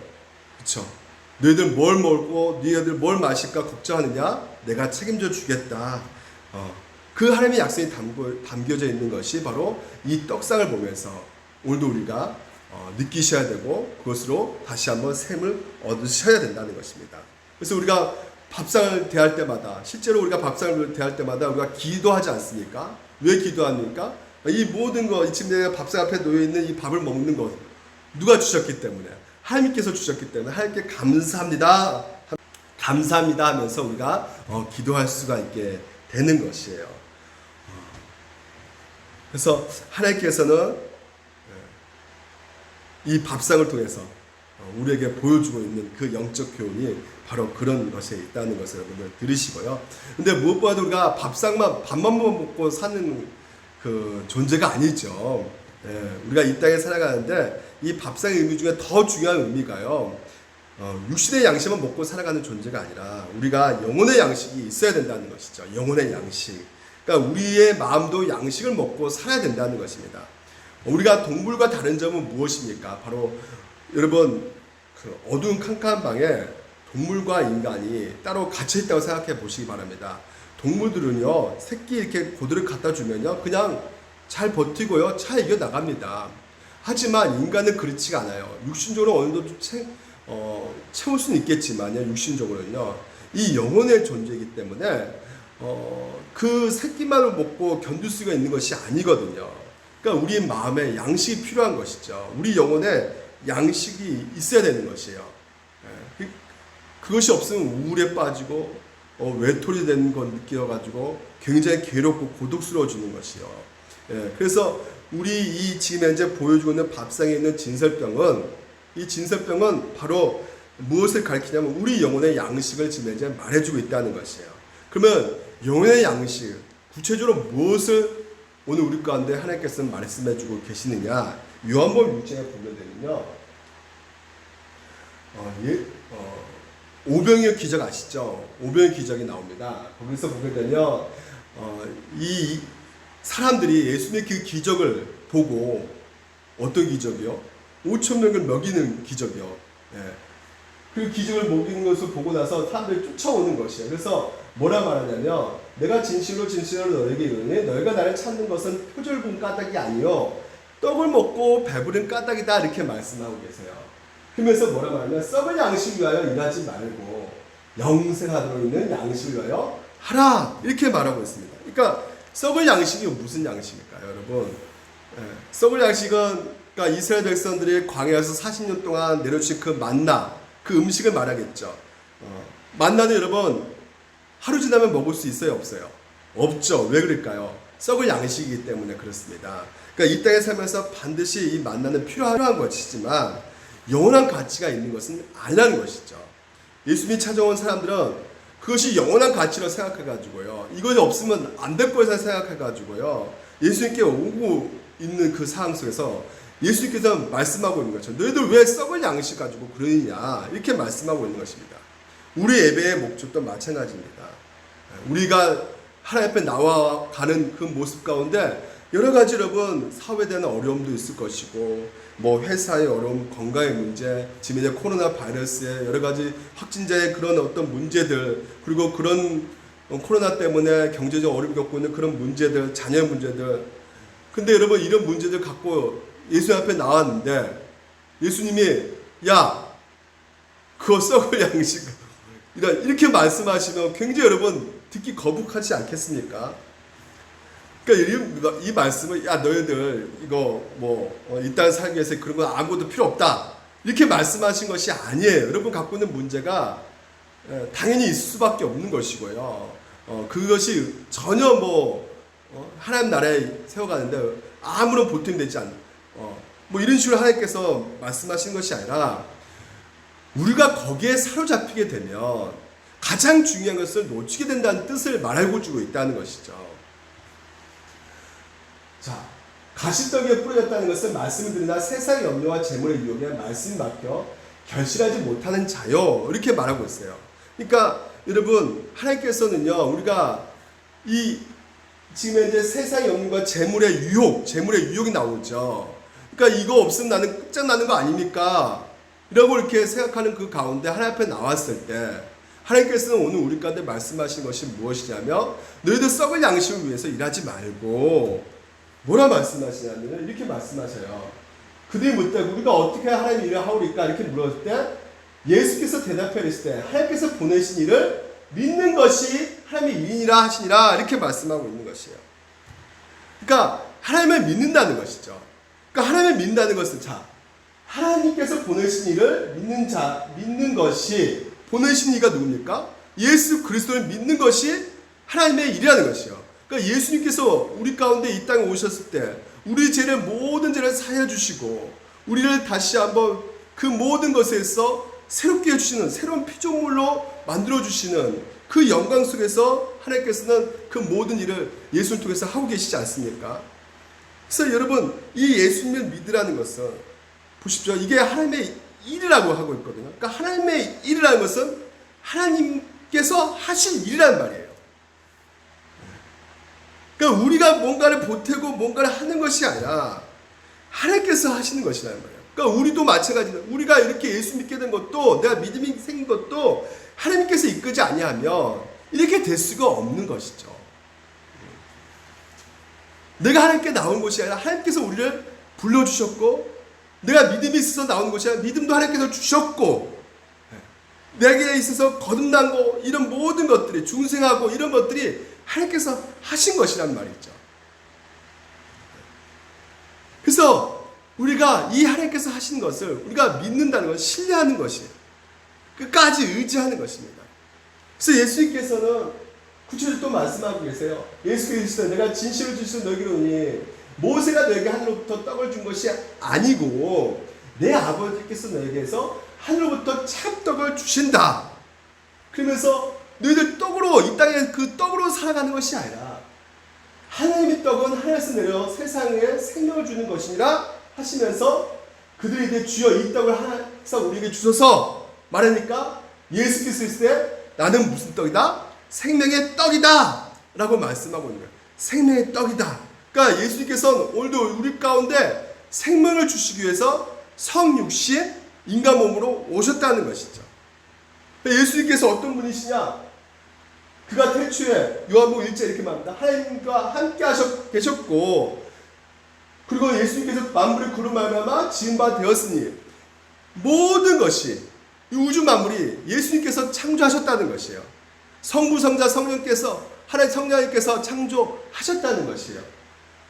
Speaker 1: 그렇죠. 너희들 뭘 먹고 너희들 뭘 마실까 걱정하느냐? 내가 책임져 주겠다. 그 하나님의 약속이 담겨져 있는 것이 바로 이 떡상을 보면서 오늘도 우리가 느끼셔야 되고 그것으로 다시 한번 샘을 얻으셔야 된다는 것입니다. 그래서 우리가 밥상을 대할 때마다 실제로 우리가 밥상을 대할 때마다 우리가 기도하지 않습니까? 왜 기도합니까? 이 모든 것, 이 침대에 밥상 앞에 놓여있는 이 밥을 먹는 것 누가 주셨기 때문에 하나님께서 주셨기 때문에 하나님께 감사합니다 하면서 우리가 기도할 수가 있게 되는 것이에요. 그래서 하나님께서는 이 밥상을 통해서 우리에게 보여주고 있는 그 영적 교훈이 바로 그런 것에 있다는 것을 여러분들 들으시고요. 근데 무엇보다도 우리가 밥만 먹고 사는 그 존재가 아니죠. 우리가 이 땅에 살아가는데 이 밥상의 의미 중에 더 중요한 의미가요. 육신의 양식만 먹고 살아가는 존재가 아니라 우리가 영혼의 양식이 있어야 된다는 것이죠. 영혼의 양식. 그러니까 우리의 마음도 양식을 먹고 살아야 된다는 것입니다. 우리가 동물과 다른 점은 무엇입니까? 바로 여러분 그 어두운 캄캄한 방에 동물과 인간이 따로 갇혀 있다고 생각해 보시기 바랍니다. 동물들은요 새끼 이렇게 고드를 갖다 주면요 그냥 잘 버티고요 잘 이겨 나갑니다. 하지만 인간은 그렇지가 않아요. 육신적으로 어느 정도 채울 수는 있겠지만요 육신적으로는요 이 영혼의 존재이기 때문에 그 새끼만을 먹고 견딜 수가 있는 것이 아니거든요. 그러니까 우리 마음에 양식이 필요한 것이죠. 우리 영혼에 양식이 있어야 되는 것이에요. 그것이 없으면 우울에 빠지고 외톨이 되는 걸 느껴가지고 굉장히 괴롭고 고독스러워지는 것이요. 그래서 우리 이 지금 현재 보여주고 있는 밥상에 있는 진설병은 이 진설병은 바로 무엇을 가리키냐면 우리 영혼의 양식을 지금 현재 말해주고 있다는 것이에요. 그러면 영혼의 양식 구체적으로 무엇을 오늘 우리 가운데 하나님께서 말씀해주고 계시느냐? 요한복음 6장에 보게 되면요, 오병이어 기적 아시죠? 오병이어 기적이 나옵니다. 거기서 보게 되면 이 사람들이 예수님의 그 기적을 보고 어떤 기적이요? 5,000명을 먹이는 기적이요. 그 기적을 먹이는 것을 보고 나서 사람들이 쫓아오는 것이에요. 그래서 뭐라 말하냐면 내가 진실로 너에게 이르노니 너희가 나를 찾는 것은 표절본 까닭이 아니요 떡을 먹고 배부른 까닭이다 이렇게 말씀하고 계세요. 그러면서 뭐라 말하냐면 썩을 양식을 위하여 일하지 말고 영생하도록 있는 양식을 위하여 하라 이렇게 말하고 있습니다. 그러니까 썩을 양식이 무슨 양식일까요, 여러분? 썩을 양식은 그러니까 이스라엘 백성들이 광야에서 40년 동안 내려주신 그 만나, 그 음식을 말하겠죠. 만나는 여러분 하루 지나면 먹을 수 있어요, 없어요? 없죠. 왜 그럴까요? 썩을 양식이기 때문에 그렇습니다. 그러니까 이 땅에 살면서 반드시 이 만나는 필요한 것이지만 영원한 가치가 있는 것은 아니라는 것이죠. 예수님이 찾아온 사람들은 그것이 영원한 가치로 생각해가지고요. 이것이 없으면 안 될 것이라 생각해가지고요. 예수님께 오고 있는 그 상황 속에서 예수님께서 말씀하고 있는 거죠. 너희들 왜 썩을 양식 가지고 그러느냐 이렇게 말씀하고 있는 것입니다. 우리 예배의 목적도 마찬가지입니다. 우리가 하나님 앞에 나와가는 그 모습 가운데 여러 가지 여러분 사회에 대한 어려움도 있을 것이고 뭐 회사의 어려움, 건강의 문제, 지금 이제 코로나 바이러스의 여러 가지 확진자의 그런 어떤 문제들, 그리고 그런 코로나 때문에 경제적 어려움을 겪고 있는 그런 문제들, 자녀 문제들. 근데 여러분 이런 문제들 갖고 예수님 앞에 나왔는데 예수님이 야 그거 썩을 양식 이렇게 말씀하시면 굉장히 여러분 듣기 거북하지 않겠습니까? 그러니까 이 말씀을 야 너희들 이거 이 땅 살기 위해서 그런 거 아무것도 필요 없다 이렇게 말씀하신 것이 아니에요. 여러분 갖고 있는 문제가 당연히 있을 수밖에 없는 것이고요. 그것이 전혀 하나님 나라에 세워가는데 아무런 보탬이 되지 않는 이런 식으로 하나님께서 말씀하신 것이 아니라 우리가 거기에 사로잡히게 되면 가장 중요한 것을 놓치게 된다는 뜻을 말하고 주고 있다는 것이죠. 자, 가시떡에 뿌려졌다는 것은 말씀을 들으나 세상의 염려와 재물의 유혹에 말씀이 막혀 결실하지 못하는 자요 이렇게 말하고 있어요. 그러니까 여러분 하나님께서는요 우리가 지금 이제 세상의 염려와 재물의 유혹이 나오죠. 그러니까 이거 없으면 나는 끝장나는 거 아닙니까? 이라고 이렇게 생각하는 그 가운데 하나님 앞에 나왔을 때 하나님께서는 오늘 우리 가운데 말씀하신 것이 무엇이냐면 너희들 썩을 양식을 위해서 일하지 말고 뭐라 말씀하시냐면 이렇게 말씀하셔요. 그들이 묻되 우리가 어떻게 하나님 일을 하오리까 이렇게 물었을 때 예수께서 대답해 이르시되 때 하나님께서 보내신 일을 믿는 것이 하나님의 일이니라 하시니라 이렇게 말씀하고 있는 것이에요. 그러니까 하나님을 믿는다는 것이죠. 그러니까 하나님을 믿는다는 것은 하나님께서 보내신 일을 믿는 것이 보내신 이가 누굽니까? 예수 그리스도를 믿는 것이 하나님의 일이라는 것이요. 그러니까 예수님께서 우리 가운데 이 땅에 오셨을 때 우리 모든 죄를 사해 주시고 우리를 다시 한번 그 모든 것에서 새롭게 해주시는 새로운 피조물로 만들어 주시는 그 영광 속에서 하나님께서는 그 모든 일을 예수를 통해서 하고 계시지 않습니까? 그래서 여러분 이 예수님을 믿으라는 것은 보십시오. 이게 하나님의 일이라고 하고 있거든요. 그러니까 하나님의 일이라는 것은 하나님께서 하신 일이란 말이에요. 그러니까 우리가 뭔가를 보태고 뭔가를 하는 것이 아니라 하나님께서 하시는 것이란 말이에요. 그러니까 우리도 마찬가지로 우리가 이렇게 예수 믿게 된 것도 내가 믿음이 생긴 것도 하나님께서 이끄지 아니하면 이렇게 될 수가 없는 것이죠. 내가 하나님께 나온 것이 아니라 하나님께서 우리를 불러주셨고 내가 믿음이 있어서 나온 것이 아니라 믿음도 하나님께서 주셨고 내게 있어서 거듭난 거 이런 모든 것들이 중생하고 이런 것들이 하나님께서 하신 것이란 말이죠. 그래서 우리가 이 하나님께서 하신 것을 우리가 믿는다는 건 신뢰하는 것이에요. 끝까지 의지하는 것입니다. 그래서 예수님께서는 구체적으로 또 말씀하고 계세요. 예수께서 내가 진실을 주신 너희로니 모세가 너에게 하늘로부터 떡을 준 것이 아니고 내 아버지께서 너에게서 하늘로부터 참떡을 주신다. 그러면서 너희들 떡으로 이 땅에 그 떡으로 살아가는 것이 아니라 하나님의 떡은 하늘에서 내려 세상에 생명을 주는 것이니라 하시면서 그들이 이제 주여 이 떡을 하나님께서 우리에게 주셔서 말하니까 예수께서 있을 때 나는 무슨 떡이다? 생명의 떡이다 라고 말씀하고 있는 거예요. 생명의 떡이다. 그러니까 예수님께서는 오늘도 우리 가운데 생명을 주시기 위해서 성육신 인간 몸으로 오셨다는 것이죠. 예수님께서 어떤 분이시냐? 그가 태초에 요한복음 1절 이렇게 말합니다. 하나님과 함께 계셨고 그리고 예수님께서 만물의 구름 말미암아 지은 바 되었으니 모든 것이 이 우주 만물이 예수님께서 창조하셨다는 것이에요. 성부 성자 성령께서 하나님 성령님께서 창조하셨다는 것이에요.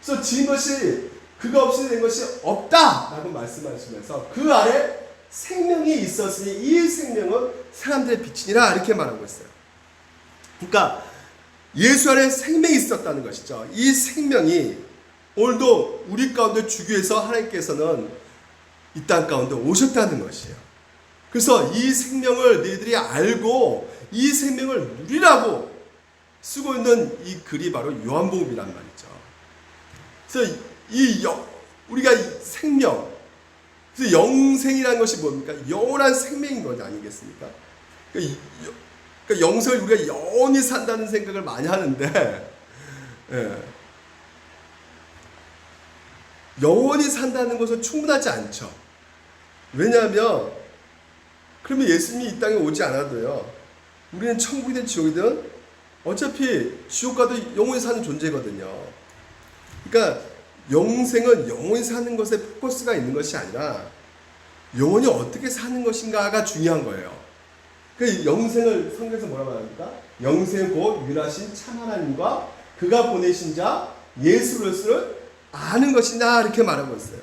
Speaker 1: 그래서 지은 것이 그가 없이 된 것이 없다라고 말씀하시면서 그 아래 생명이 있었으니 이 생명은 사람들의 빛이니라 이렇게 말하고 있어요. 그러니까 예수 안에 생명이 있었다는 것이죠. 이 생명이 오늘도 우리 가운데 주기 위해서 하나님께서는 이 땅 가운데 오셨다는 것이에요. 그래서 이 생명을 너희들이 알고 이 생명을 누리라고 쓰고 있는 이 글이 바로 요한복음이란 말이죠. 그래서 우리가 이 생명, 그래서 영생이라는 것이 뭡니까? 영원한 생명인 것 아니겠습니까? 그러니까 영생을 우리가 영원히 산다는 생각을 많이 하는데, 예. 영원히 산다는 것은 충분하지 않죠. 왜냐하면 그러면 예수님이 이 땅에 오지 않아도요, 우리는 천국이든 지옥이든 어차피 지옥 가도 영원히 사는 존재거든요. 그러니까 영생은 영원히 사는 것에 포커스가 있는 것이 아니라 영원히 어떻게 사는 것인가가 중요한 거예요. 그 영생을 성경에서 뭐라고 합니까? 영생 곧 유일하신 참 하나님과 그가 보내신 자 예수 그리스도를 아는 것이다, 이렇게 말하고 있어요.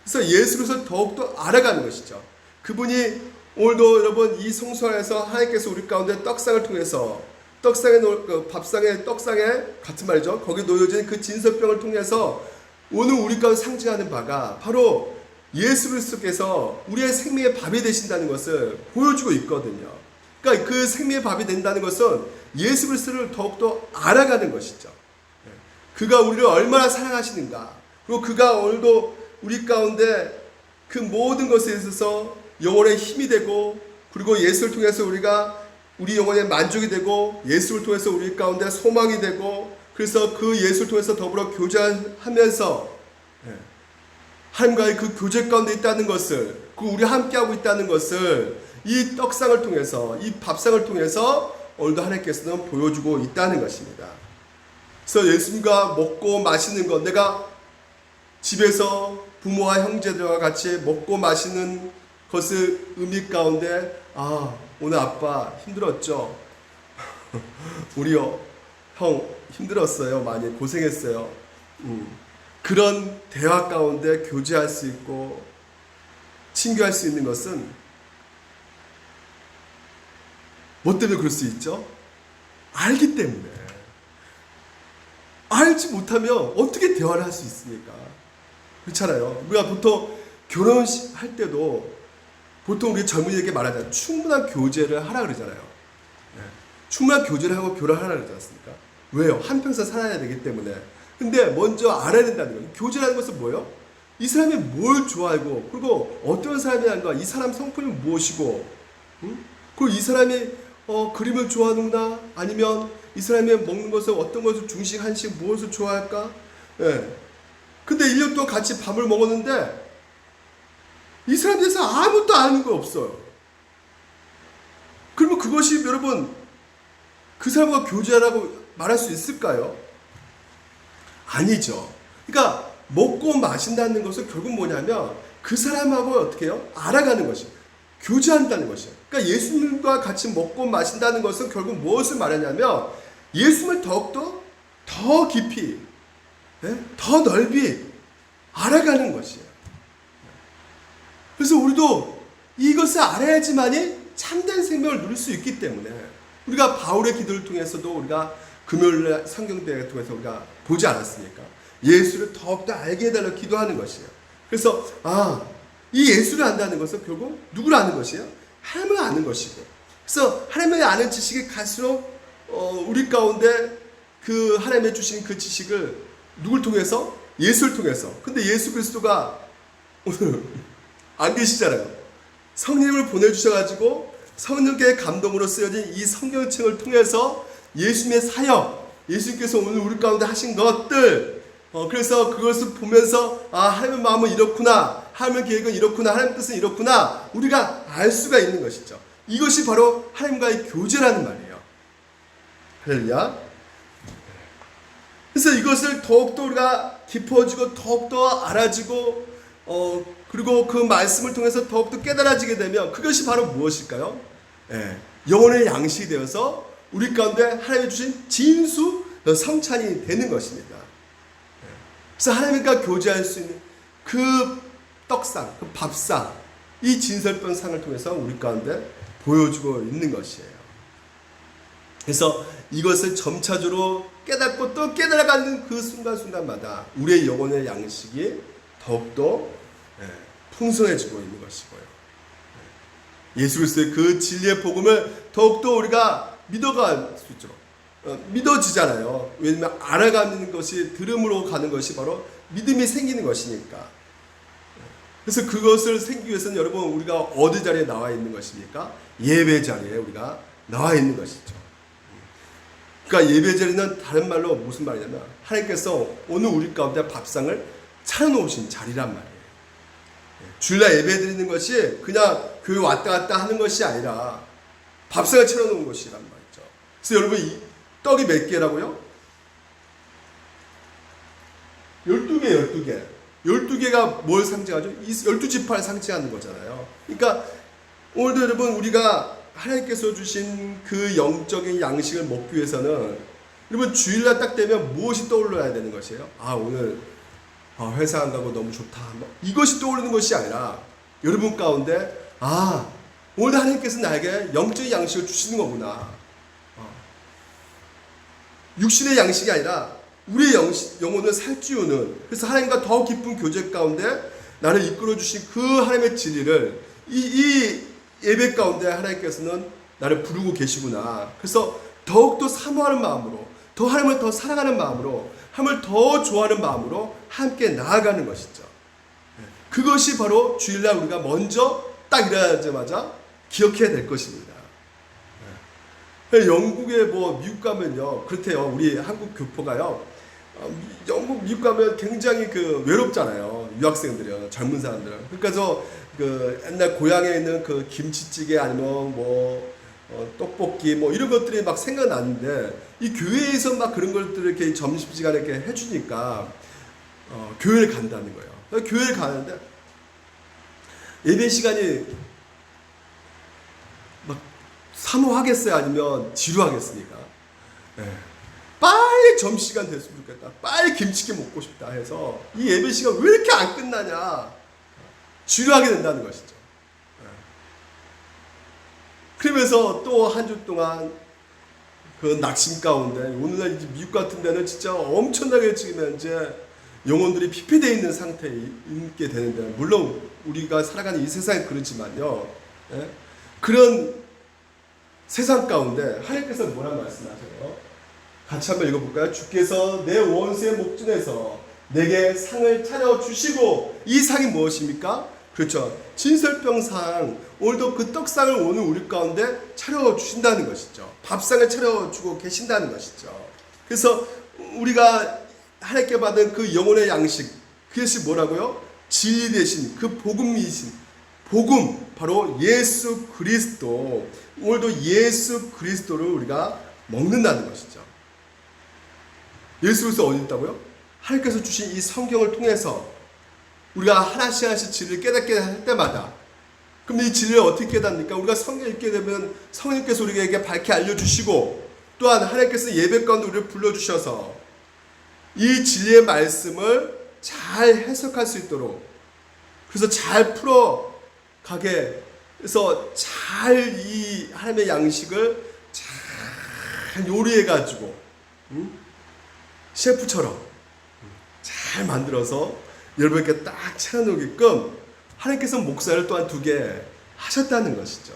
Speaker 1: 그래서 예수 그리스도를 더욱더 알아가는 것이죠. 그분이 오늘도 여러분 이 성소 안에서 하나님께서 우리 가운데 떡상을 통해서 밥상에 떡상에 같은 말이죠. 거기에 놓여진 그 진설병을 통해서 오늘 우리 가운데 상징하는 바가 바로 예수 그리스도께서 우리의 생명의 밥이 되신다는 것을 보여주고 있거든요. 그러니까 그 생명의 밥이 된다는 것은 예수 그리스도를 더욱더 알아가는 것이죠. 그가 우리를 얼마나 사랑하시는가, 그리고 그가 오늘도 우리 가운데 그 모든 것에 있어서 영혼의 힘이 되고, 그리고 예수를 통해서 우리 영혼의 만족이 되고, 예수를 통해서 우리 가운데 소망이 되고, 그래서 그 예수를 통해서 더불어 교제하면서 하나님과의 그 교제 가운데 있다는 것을, 그 우리 함께하고 있다는 것을 이 떡상을 통해서, 이 밥상을 통해서 오늘도 하나님께서는 보여주고 있다는 것입니다. 그래서 예수님과 먹고 마시는 것, 내가 집에서 부모와 형제들과 같이 먹고 마시는 것을 의미 가운데, 오늘 아빠 힘들었죠? 우리 형 힘들었어요. 많이 고생했어요. 그런 대화 가운데 교제할 수 있고 친교할 수 있는 것은 뭐 때문에 그럴 수 있죠? 알기 때문에. 알지 못하면 어떻게 대화를 할 수 있습니까? 그렇잖아요. 우리가 보통 결혼할 때도 보통 우리 젊은이에게 말하잖아요. 충분한 교제를 하라 그러잖아요. 충분한 교제를 하고 결혼하라 그러지 않습니까? 왜요? 한평생 살아야 되기 때문에. 근데 먼저 알아야 된다는 거예요. 교제라는 것은 뭐예요? 이 사람이 뭘 좋아하고, 그리고 어떤 사람이란가, 이 사람 성품이 무엇이고, 그리고 이 사람이 그림을 좋아하는가, 아니면 이 사람이 먹는 것을 어떤 것을 중식, 한식, 무엇을 좋아할까? 근데 1년 동안 같이 밥을 먹었는데 이 사람에 대해서 아무것도 아는 거 없어요. 그러면 그것이 여러분 그 사람과 교제하라고 말할 수 있을까요? 아니죠. 그러니까 먹고 마신다는 것은 결국 뭐냐면 그 사람하고 어떻게 해요? 알아가는 것이에요. 교제한다는 것이에요. 그러니까 예수님과 같이 먹고 마신다는 것은 결국 무엇을 말하냐면 예수님을 더욱더 더 깊이, 더 넓이 알아가는 것이에요. 그래서 우리도 이것을 알아야지만이 참된 생명을 누릴 수 있기 때문에 우리가 바울의 기도를 통해서도 우리가 금요일날 성경대회를 통해서 우리가 보지 않았습니까? 예수를 더욱더 알게 해달라고 기도하는 것이에요. 그래서 이 예수를 안다는 것은 결국 누구를 아는 것이에요? 하나님을 아는 것이고, 그래서 하나님을 아는 지식이 갈수록 우리 가운데 그 하나님의 주신 그 지식을 누굴 통해서? 예수를 통해서. 근데 예수 그리스도가 오늘 안 계시잖아요. 성령을 보내주셔가지고 성령께의 감동으로 쓰여진 이 성경책을 통해서 예수님의 사역, 예수님께서 오늘 우리 가운데 하신 것들, 그래서 그것을 보면서 하나님의 마음은 이렇구나, 하나님의 계획은 이렇구나, 하나님의 뜻은 이렇구나, 우리가 알 수가 있는 것이죠. 이것이 바로 하나님과의 교제라는 말이에요. 할렐루야. 그래서 이것을 더욱더 우리가 깊어지고 더욱더 알아지고 그리고 그 말씀을 통해서 더욱더 깨달아지게 되면 그것이 바로 무엇일까요? 영혼의 양식이 되어서 우리 가운데 하나님이 주신 진수 성찬이 되는 것입니다. 그래서 하나님과 교제할 수 있는 그 떡상, 그 밥상, 이 진설병상을 통해서 우리 가운데 보여주고 있는 것이에요. 그래서 이것을 점차적으로 깨닫고 또 깨달아가는 그 순간순간마다 우리의 영혼의 양식이 더욱더 풍성해지고 있는 것이고요. 예수 그리스도의 그 진리의 복음을 더욱더 우리가 믿어갈 수 있죠. 믿어지잖아요. 왜냐하면 알아가는 것이, 들음으로 가는 것이 바로 믿음이 생기는 것이니까. 그래서 그것을 생기기 위해서는 여러분, 우리가 어디 자리에 나와 있는 것입니까? 예배 자리에 우리가 나와 있는 것이죠. 그러니까 예배 자리는 다른 말로 무슨 말이냐면, 하나님께서 오늘 우리 가운데 밥상을 차려놓으신 자리란 말이에요. 주일날 예배 드리는 것이 그냥 교회 왔다 갔다 하는 것이 아니라 밥상을 차려놓은 것이란 말이죠. 그래서 여러분, 이 떡이 몇 개라고요? 12개. 12개가 뭘 상징하죠? 12지파를 상징하는 거잖아요. 그러니까 오늘도 여러분, 우리가 하나님께서 주신 그 영적인 양식을 먹기 위해서는 여러분, 주일날 딱 되면 무엇이 떠올라야 되는 것이에요? 오늘 회사 안 가고 너무 좋다, 이것이 떠오르는 것이 아니라 여러분 가운데 오늘 하나님께서 나에게 영적인 양식을 주시는 거구나. 육신의 양식이 아니라 우리의 영혼을 살찌우는, 그래서 하나님과 더 깊은 교제 가운데 나를 이끌어 주신 그 하나님의 진리를 이 예배 가운데 하나님께서는 나를 부르고 계시구나. 그래서 더욱더 사모하는 마음으로, 더 하나님을 더 사랑하는 마음으로, 하나님을 더 좋아하는 마음으로 함께 나아가는 것이죠. 그것이 바로 주일날 우리가 먼저 딱 일어나자마자 기억해야 될 것입니다. 영국에 미국 가면요, 그렇대요. 우리 한국 교포가요, 영국, 미국 가면 굉장히 외롭잖아요. 유학생들이요, 젊은 사람들은. 그러니까 그 옛날 고향에 있는 그 김치찌개 아니면 떡볶이 이런 것들이 막 생각나는데, 이 교회에서 막 그런 것들을 이렇게 점심시간에 이렇게 해주니까 교회를 간다는 거예요. 교회를 가는데 예배 시간이 막 사모하겠어요? 아니면 지루하겠습니까? 빨리 점심시간 됐으면 좋겠다, 빨리 김치찌개 먹고 싶다 해서 이 예배 시간 왜 이렇게 안 끝나냐, 지루하게 된다는 것이죠. 그러면서 또 한 주 동안 그 낙심 가운데, 오늘날 이제 미국 같은 데는 진짜 엄청나게 지금 이제 영혼들이 피폐되어 있는 상태에 있게 되는데, 물론 우리가 살아가는 이 세상이 그렇지만요, 그런 세상 가운데 하나님께서 뭐라 말씀하세요? 같이 한번 읽어볼까요? 주께서 내 원수의 목전에서 내게 상을 차려주시고, 이 상이 무엇입니까? 그렇죠, 진설병상. 오늘도 그 떡상을 오늘 우리 가운데 차려주신다는 것이죠. 밥상을 차려주고 계신다는 것이죠. 그래서 우리가 하나님께 받은 그 영혼의 양식, 그것이 뭐라고요? 진리 되신 그 복음이신, 복음, 바로 예수 그리스도. 오늘도 예수 그리스도를 우리가 먹는다는 것이죠. 예수 그리스도 어디 있다고요? 하나님께서 주신 이 성경을 통해서 우리가 하나씩 하나씩 진리를 깨닫게 할 때마다, 그럼 이 진리를 어떻게 깨닫습니까? 우리가 성경을 읽게 되면 성령께서 우리에게 밝게 알려주시고, 또한 하나님께서 예배 가운데 우리를 불러주셔서 이 진리의 말씀을 잘 해석할 수 있도록, 그래서 잘 풀어가게 해서 잘 이 하나님의 양식을 잘 요리해가지고 셰프처럼 잘 만들어서 여러분께 딱 차려놓게끔 하나님께서 목사를 또한 두게 하셨다는 것이죠.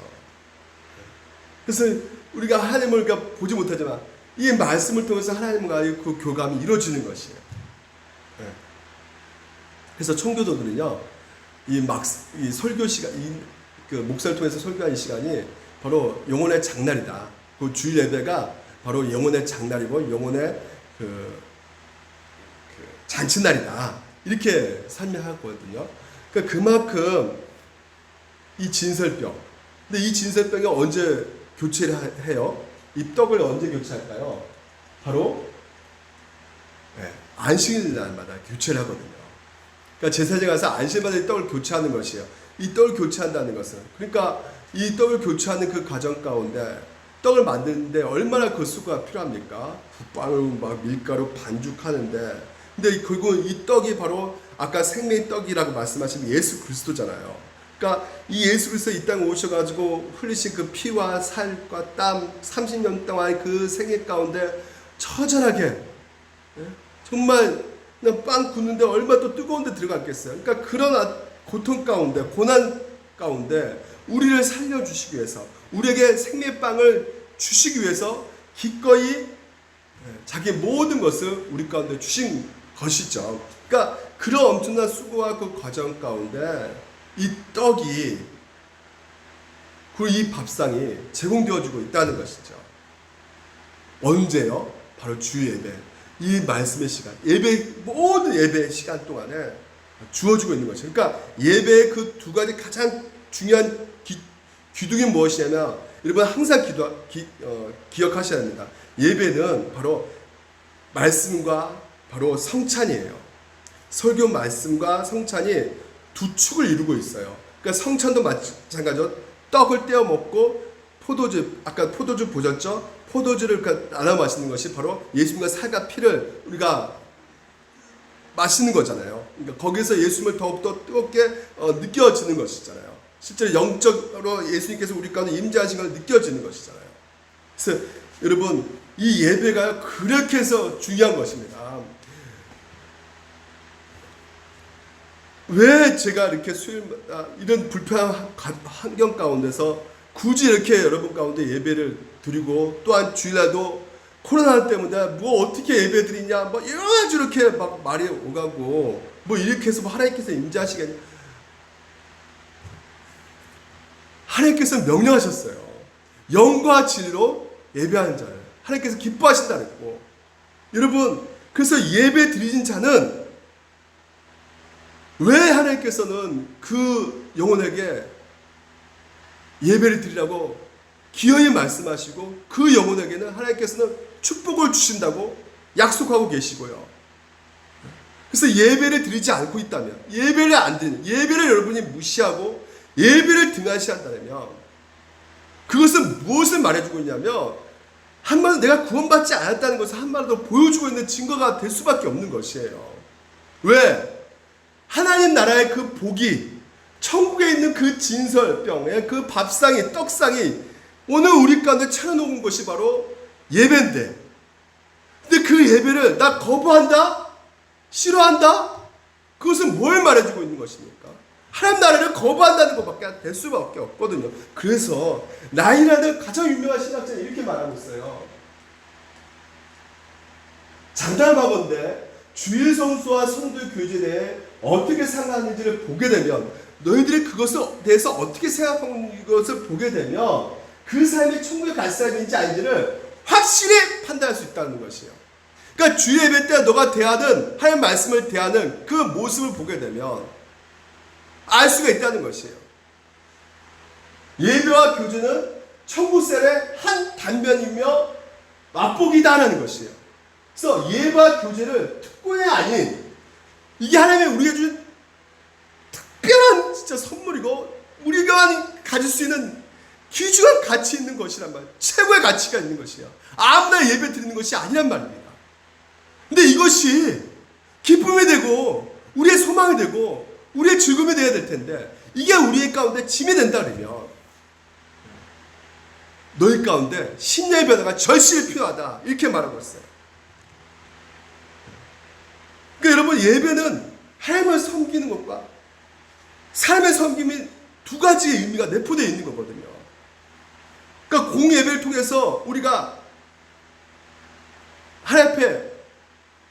Speaker 1: 그래서 우리가 하나님을 보지 못하지만 이 말씀을 통해서 하나님과의 그 교감이 이루어지는 것이에요. 그래서 청교도들은요, 이 설교 시간, 그 목사를 통해서 설교하는 시간이 바로 영혼의 장날이다. 그 주일 예배가 바로 영혼의 장날이고 영혼의 그 잔치날이다. 이렇게 설명하거든요. 그러니까 그만큼 이 진설병, 근데 이 진설병이 언제 교체를 해요? 이 떡을 언제 교체할까요? 바로 안식일날마다 교체를 하거든요. 그러니까 제사장에 가서 안식일마다 이 떡을 교체하는 것이에요. 이 떡을 교체한다는 것은, 그러니까 이 떡을 교체하는 그 과정 가운데 떡을 만드는데 얼마나 그 수고가 필요합니까? 붓방울 막 밀가루 반죽하는데, 근데 결국 이 떡이 바로 아까 생명의 떡이라고 말씀하신 예수 그리스도잖아요. 그러니까 이 예수 그리스도 이 땅에 오셔가지고 흘리신 그 피와 살과 땀 30년 동안 그 생애 가운데 처절하게 정말 그냥 빵 굽는데 얼마나 또 뜨거운데 들어갔겠어요. 그러니까 그런 고통 가운데 고난 가운데 우리를 살려주시기 위해서 우리에게 생명빵을 주시기 위해서 기꺼이 자기 모든 것을 우리 가운데 주신 것이죠. 그러니까 그런 엄청난 수고와 그 과정 가운데 이 떡이 그리고 이 밥상이 제공되어지고 있다는 것이죠. 언제요? 바로 주 예배, 이 말씀의 시간, 예배 모든 예배 시간 동안에 주어지고 있는 것이죠. 그러니까 예배의 그 두 가지 가장 중요한 기둥이 무엇이냐면 여러분 항상 기억하셔야 합니다. 예배는 바로 말씀과 바로 성찬이에요. 설교 말씀과 성찬이 두 축을 이루고 있어요. 그러니까 성찬도 마찬가지로 떡을 떼어 먹고 포도주, 아까 포도주 보셨죠? 포도주를 나눠 마시는 것이 바로 예수님과 살과 피를 우리가 마시는 거잖아요. 그러니까 거기서 예수님을 더욱더 뜨겁게 느껴지는 것이잖아요. 실제로 영적으로 예수님께서 우리 가운데 임재하신 걸 느껴지는 것이잖아요. 그래서 여러분 이 예배가 그렇게 해서 중요한 것입니다. 왜 제가 이렇게 수요일마다 이런 불편한 환경 가운데서 굳이 이렇게 여러분 가운데 예배를 드리고 또한 주일날도 코로나 때문에 뭐 어떻게 예배 드리냐 뭐 여러 가지 이렇게 막 말이 오가고 뭐 이렇게 해서 뭐 하나님께서 임재하시겠냐. 하나님께서 명령하셨어요. 영과 진리로 예배하는 자를 하나님께서 기뻐하신다 그랬고, 여러분 그래서 예배 드리는 자는 왜 하나님께서는 그 영혼에게 예배를 드리라고 기어이 말씀하시고 그 영혼에게는 하나님께서는 축복을 주신다고 약속하고 계시고요. 그래서 예배를 드리지 않고 있다면, 예배를 안 드리는, 예배를 여러분이 무시하고 예배를 등한시한다면 그것은 무엇을 말해주고 있냐면 한마디로 내가 구원받지 않았다는 것을 한마디로 보여주고 있는 증거가 될 수밖에 없는 것이에요. 왜? 하나님 나라의 그 복이, 천국에 있는 그 진설병의 그 밥상이, 떡상이 오늘 우리 가운데 차려놓은 것이 바로 예배인데, 근데 그 예배를 나 거부한다? 싫어한다? 그것은 뭘 말해주고 있는 것입니까? 하나님 나라를 거부한다는 것밖에 될 수밖에 없거든요. 그래서 라인라는 가장 유명한 신학자는 이렇게 말하고 있어요. 장담하건대 주일 성수와 성도의 교제에 대해 어떻게 생각하는지를 보게 되면, 너희들이 그것에 대해서 어떻게 생각하는 것을 보게 되면 그 삶이 천국에 갈 사람인지 아닌지를 확실히 판단할 수 있다는 것이에요. 그러니까 주 예배 때 너가 대하는, 하나님 말씀을 대하는 그 모습을 보게 되면 알 수가 있다는 것이에요. 예배와 교제는 천국셀의 한 단면이며 맛보기다라는 것이에요. 그래서 예배와 교제를 특권이 아닌, 이게 하나님의 우리에게 준 특별한 진짜 선물이고 우리가 가질 수 있는 귀중한 가치 있는 것이란 말이에요. 최고의 가치가 있는 것이에요. 아무나 예배 드리는 것이 아니란 말입니다. 근데 이것이 기쁨이 되고 우리의 소망이 되고 우리의 즐거움이 되어야 될 텐데, 이게 우리의 가운데 짐이 된다 그러면 너희 가운데 심령의 변화가 절실히 필요하다, 이렇게 말하고 있어요. 그러니까 여러분, 예배는 하나님을 섬기는 것과 삶의 섬김이 두 가지의 의미가 내포되어 있는 거거든요. 그러니까 공예배를 통해서 우리가 하나님 앞에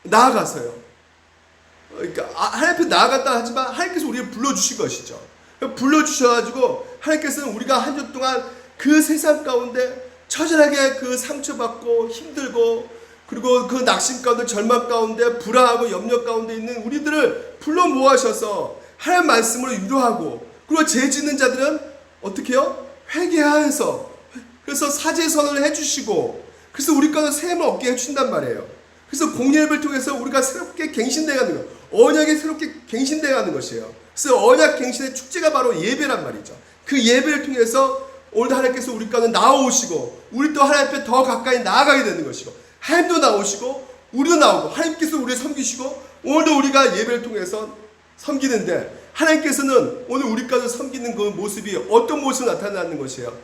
Speaker 1: 나아가서요, 그러니까 하나님 앞에 나아갔다 하지만 하나님께서 우리를 불러주신 것이죠. 불러주셔가지고 하나님께서는 우리가 한 주 동안 그 세상 가운데 처절하게 그 상처받고 힘들고, 그리고 그 낙심 가운데, 절망 가운데, 불안하고 염려 가운데 있는 우리들을 불러 모아셔서 하나님 말씀으로 위로하고, 그리고 죄 짓는 자들은 어떻게 해요? 회개하여서, 그래서 사죄 선언을 해주시고, 그래서 우리 가운데 세임을 얻게 해주신단 말이에요. 그래서 공예배를 통해서 우리가 새롭게 갱신되어가는 것, 언약이 새롭게 갱신되어가는 것이에요. 그래서 언약 갱신의 축제가 바로 예배란 말이죠. 그 예배를 통해서 오늘도 하나님께서 우리 가운데 나오시고, 우리 또 하나님 앞에 더 가까이 나아가게 되는 것이고, 하나님도 나오시고 우리도 나오고, 하나님께서 우리를 섬기시고 오늘도 우리가 예배를 통해서 섬기는데, 하나님께서는 오늘 우리까지 섬기는 그 모습이 어떤 모습으로 나타나는 것이에요?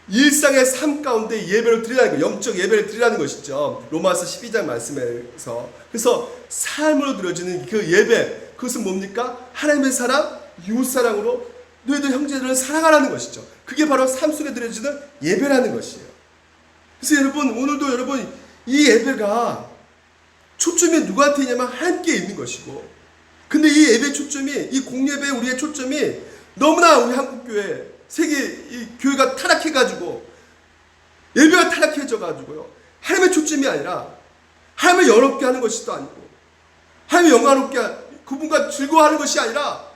Speaker 1: 일상의 삶 가운데 예배를 드리라는 거예요. 영적 예배를 드리라는 것이죠. 로마서 12장 말씀에서. 그래서 삶으로 드려지는 그 예배, 그것은 뭡니까? 하나님의 사랑, 이웃사랑으로 너희들 형제들을 사랑하라는 것이죠. 그게 바로 삶 속에 드려지는 예배라는 것이에요. 그래서 여러분, 오늘도 여러분 이 예배가 초점이 누구한테 있냐면 하나님께 있는 것이고, 근데 이 예배 초점이, 이 공예배 우리의 초점이 너무나 우리 한국교회, 세계 이 교회가 타락해가지고 예배가 타락해져가지고요, 하나님의 초점이 아니라 하나님을 영화롭게 하는 것이 아니고 하나님을 영화롭게 그분과 즐거워하는 것이 아니라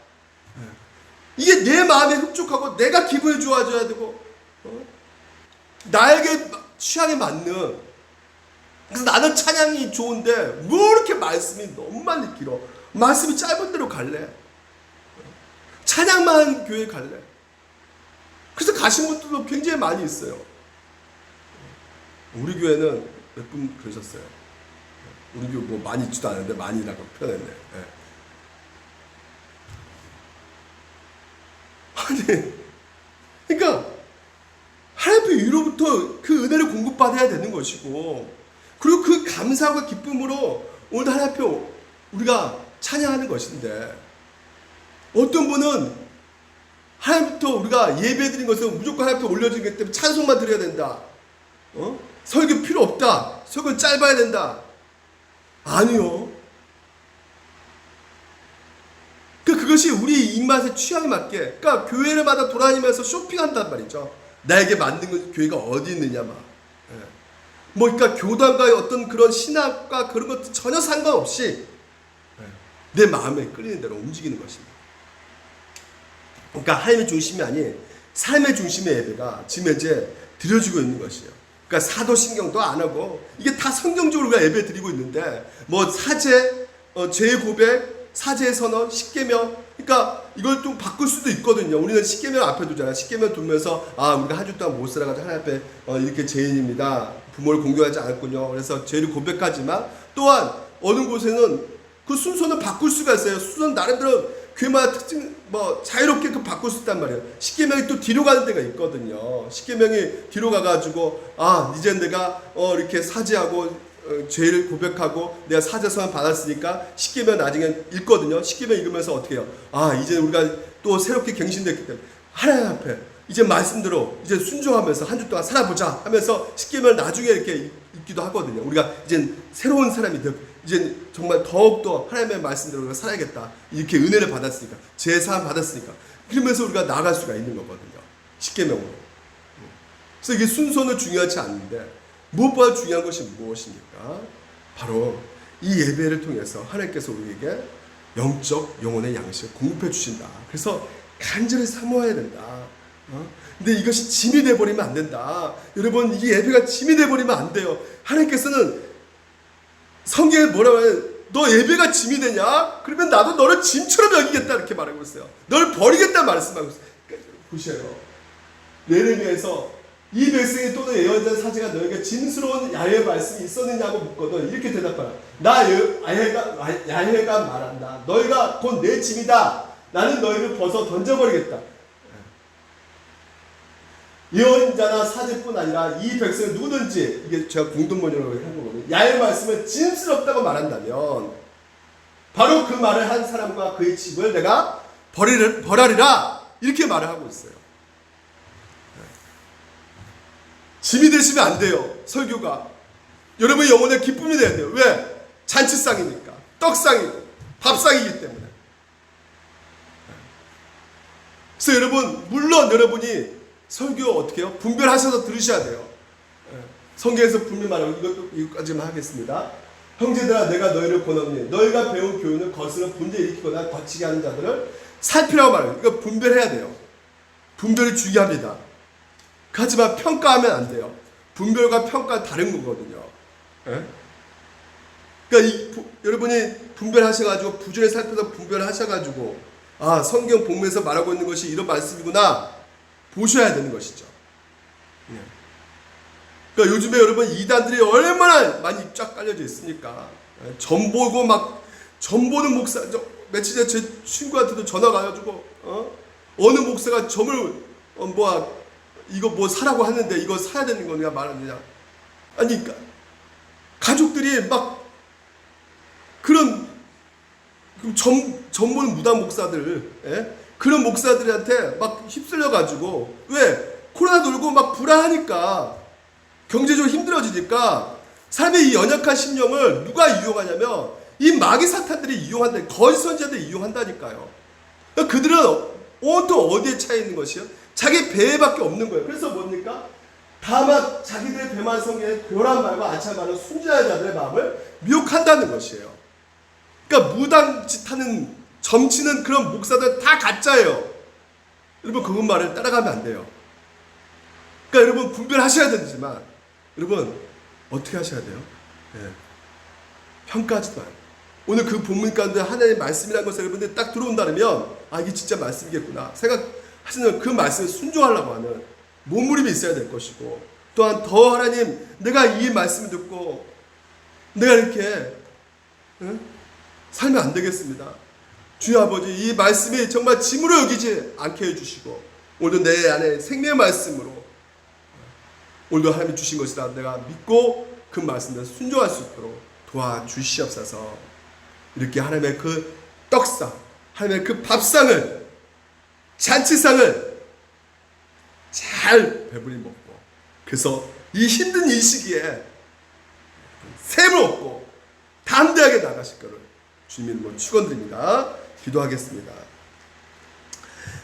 Speaker 1: 이게 내 마음에 흡족하고 내가 기분이 좋아져야 되고 나에게 취향에 맞는, 그래서 나는 찬양이 좋은데 뭐 이렇게 말씀이 너무 많이 길어, 말씀이 짧은 대로 갈래, 찬양만 교회 갈래. 그래서 가신 분들도 굉장히 많이 있어요. 우리 교회는 몇 분 그러셨어요. 우리 교회 뭐 많이 있지도 않은데 많이라고 표현했네. 네. 아니, 그러니까 하나님의 위로부터 그 은혜를 공급받아야 되는 것이고, 그리고 그 감사와 기쁨으로 오늘 하나님 앞에 우리가 찬양하는 것인데, 어떤 분은 하나님부터 우리가 예배드린 것을 무조건 하나님 앞에 올려주기 때문에 찬송만 드려야 된다. 설교 필요 없다. 설교는 짧아야 된다. 아니요. 그것이 우리 입맛에 취향에 맞게, 그러니까 교회를마다 돌아다니면서 쇼핑한단 말이죠. 나에게 맞는 교회가 어디 있느냐 막. 뭐 그러니까 교단과의 어떤 그런 신학과 그런 것도 전혀 상관없이 내 마음에 끌리는 대로 움직이는 것입니다. 그러니까 하나님의 중심이 아닌 삶의 중심의 예배가 지금 현재 드려지고 있는 것이에요. 그러니까 사도신경도 안 하고 이게 다 성경적으로 우리가 예배 드리고 있는데, 뭐 사제, 죄 고백, 사제의 선언, 십계명, 그러니까 이걸 좀 바꿀 수도 있거든요. 우리는 십계명 앞에 두잖아요. 십계명 두면서 우리가 한 주 동안 못 살아가지고 하나님 앞에 이렇게 죄인입니다, 부모를 공경하지 않았군요, 그래서 죄를 고백하지만, 또한 어느 곳에는 그 순서는 바꿀 수가 있어요. 순서는 나름대로 교회마다 특징 뭐 자유롭게 바꿀 수 있단 말이에요. 십계명이 또 뒤로 가는 데가 있거든요. 십계명이 뒤로 가가지고 이제 내가 이렇게 사죄하고 죄를 고백하고 내가 사죄서만 받았으니까 십계명 나중에 읽거든요. 십계명 읽으면서 어떻게 해요? 이제 우리가 또 새롭게 갱신됐기 때문에 하나님 앞에 이제 말씀대로 이제 순종하면서 한 주 동안 살아보자 하면서 십계명을 나중에 이렇게 읽기도 하거든요. 우리가 이제 새로운 사람이 이제 정말 더욱더 하나님의 말씀대로 우리가 살아야겠다, 이렇게 은혜를 받았으니까, 제사함 받았으니까, 그러면서 우리가 나아갈 수가 있는 거거든요. 십계명으로. 그래서 이게 순서는 중요하지 않는데 무엇보다 중요한 것이 무엇입니까? 바로 이 예배를 통해서 하나님께서 우리에게 영적 영혼의 양식을 공급해 주신다. 그래서 간절히 사모해야 된다. 근데 이것이 짐이 돼버리면 안 된다. 여러분, 이 예배가 짐이 돼버리면 안 돼요. 하나님께서는 성경에 뭐라고 해요? 너 예배가 짐이 되냐? 그러면 나도 너를 짐처럼 여기겠다, 이렇게 말하고 있어요. 너를 버리겠다 말씀하고 있어요. 보세요. 예레미야에서 이 백성이 또는 예언자 사제가 너에게 짐스러운 야훼의 말씀이 있었느냐고 묻거든 이렇게 대답하라. 나 야훼가 말한다. 너희가 곧 내 짐이다. 나는 너희를 벗어 던져버리겠다. 예언자나 사제뿐 아니라 이 백성은 누구든지, 이게 제가 공동번역으로 한 거거든요, 야훼의 말씀을 짐스럽다고 말한다면 바로 그 말을 한 사람과 그의 집을 내가 벌하리라, 이렇게 말을 하고 있어요. 짐이 되시면 안 돼요. 설교가 여러분의 영혼의 기쁨이 돼야 돼요. 왜? 잔치상이니까, 떡상이고 밥상이기 때문에. 그래서 여러분, 물론 여러분이 설교 어떻게 해요? 분별하셔서 들으셔야 돼요. 성경에서 분명 말하고, 이것까지만 하겠습니다. 형제들아, 내가 너희를 권하노니 너희가 배운 교훈을 거스려 분쟁 일으키거나 거치게 하는 자들을 살피라고 말해요. 이거 분별해야 돼요. 분별이 중요합니다. 하지만 평가하면 안 돼요. 분별과 평가는 다른 거거든요. 그러니까 여러분이 분별하셔가지고, 부전에 살펴서 분별하셔가지고, 성경 복음에서 말하고 있는 것이 이런 말씀이구나 보셔야 되는 것이죠. 그러니까 요즘에 여러분 이단들이 얼마나 많이 쫙 깔려져 있습니까? 전보고 막 전보는 목사, 며칠 전에 제 친구한테도 전화가 와가지고 어느 목사가 점을 이거 뭐 사라고 하는데 이거 사야 되는 거냐 말하느냐. 아니 가족들이 막 그런 점 보는 무당 목사들, 그런 목사들한테 막 휩쓸려 가지고, 왜 코로나 돌고 막 불안하니까 경제적으로 힘들어지니까 삶의 이 연약한 심령을 누가 이용하냐면 이 마귀 사탄들이 이용한다. 거짓 선지자들이 이용한다니까요. 그들은 온통 어디에 차 있는 것이요? 자기 배에밖에 없는 거예요. 그래서 뭡니까? 다만 자기들의 배만 성경에 교란 말과 안찬 말은 순진한 자들의 마음을 미혹한다는 것이에요. 그러니까 무당짓하는 점치는 그런 목사들 다 가짜예요. 여러분 그 말을 따라가면 안 돼요. 그러니까 여러분 분별하셔야 되지만 여러분 어떻게 하셔야 돼요? 평가하지 마요. 오늘 그 본문 가운데 하나님의 말씀이라는 것을 여러분들이 딱 들어온다면 이게 진짜 말씀이겠구나 생각하시는 그 말씀에 순종하려고 하는 몸부림이 있어야 될 것이고, 또한 더 하나님 내가 이 말씀을 듣고 내가 이렇게 살면 안 되겠습니다. 주여 아버지 이 말씀이 정말 짐으로 여기지 않게 해주시고 오늘도 내 안에 생명의 말씀으로 오늘도 하나님이 주신 것이라 내가 믿고 그 말씀에 순종할 수 있도록 도와주시옵소서. 이렇게 하나님의 그 떡상, 하나님의 그 밥상을, 잔치상을 잘 배불리 먹고, 그래서 이 힘든 이 시기에 샘을 얻고 담대하게 나가실 것을 주님의 이름으로 축원드립니다. 기도하겠습니다.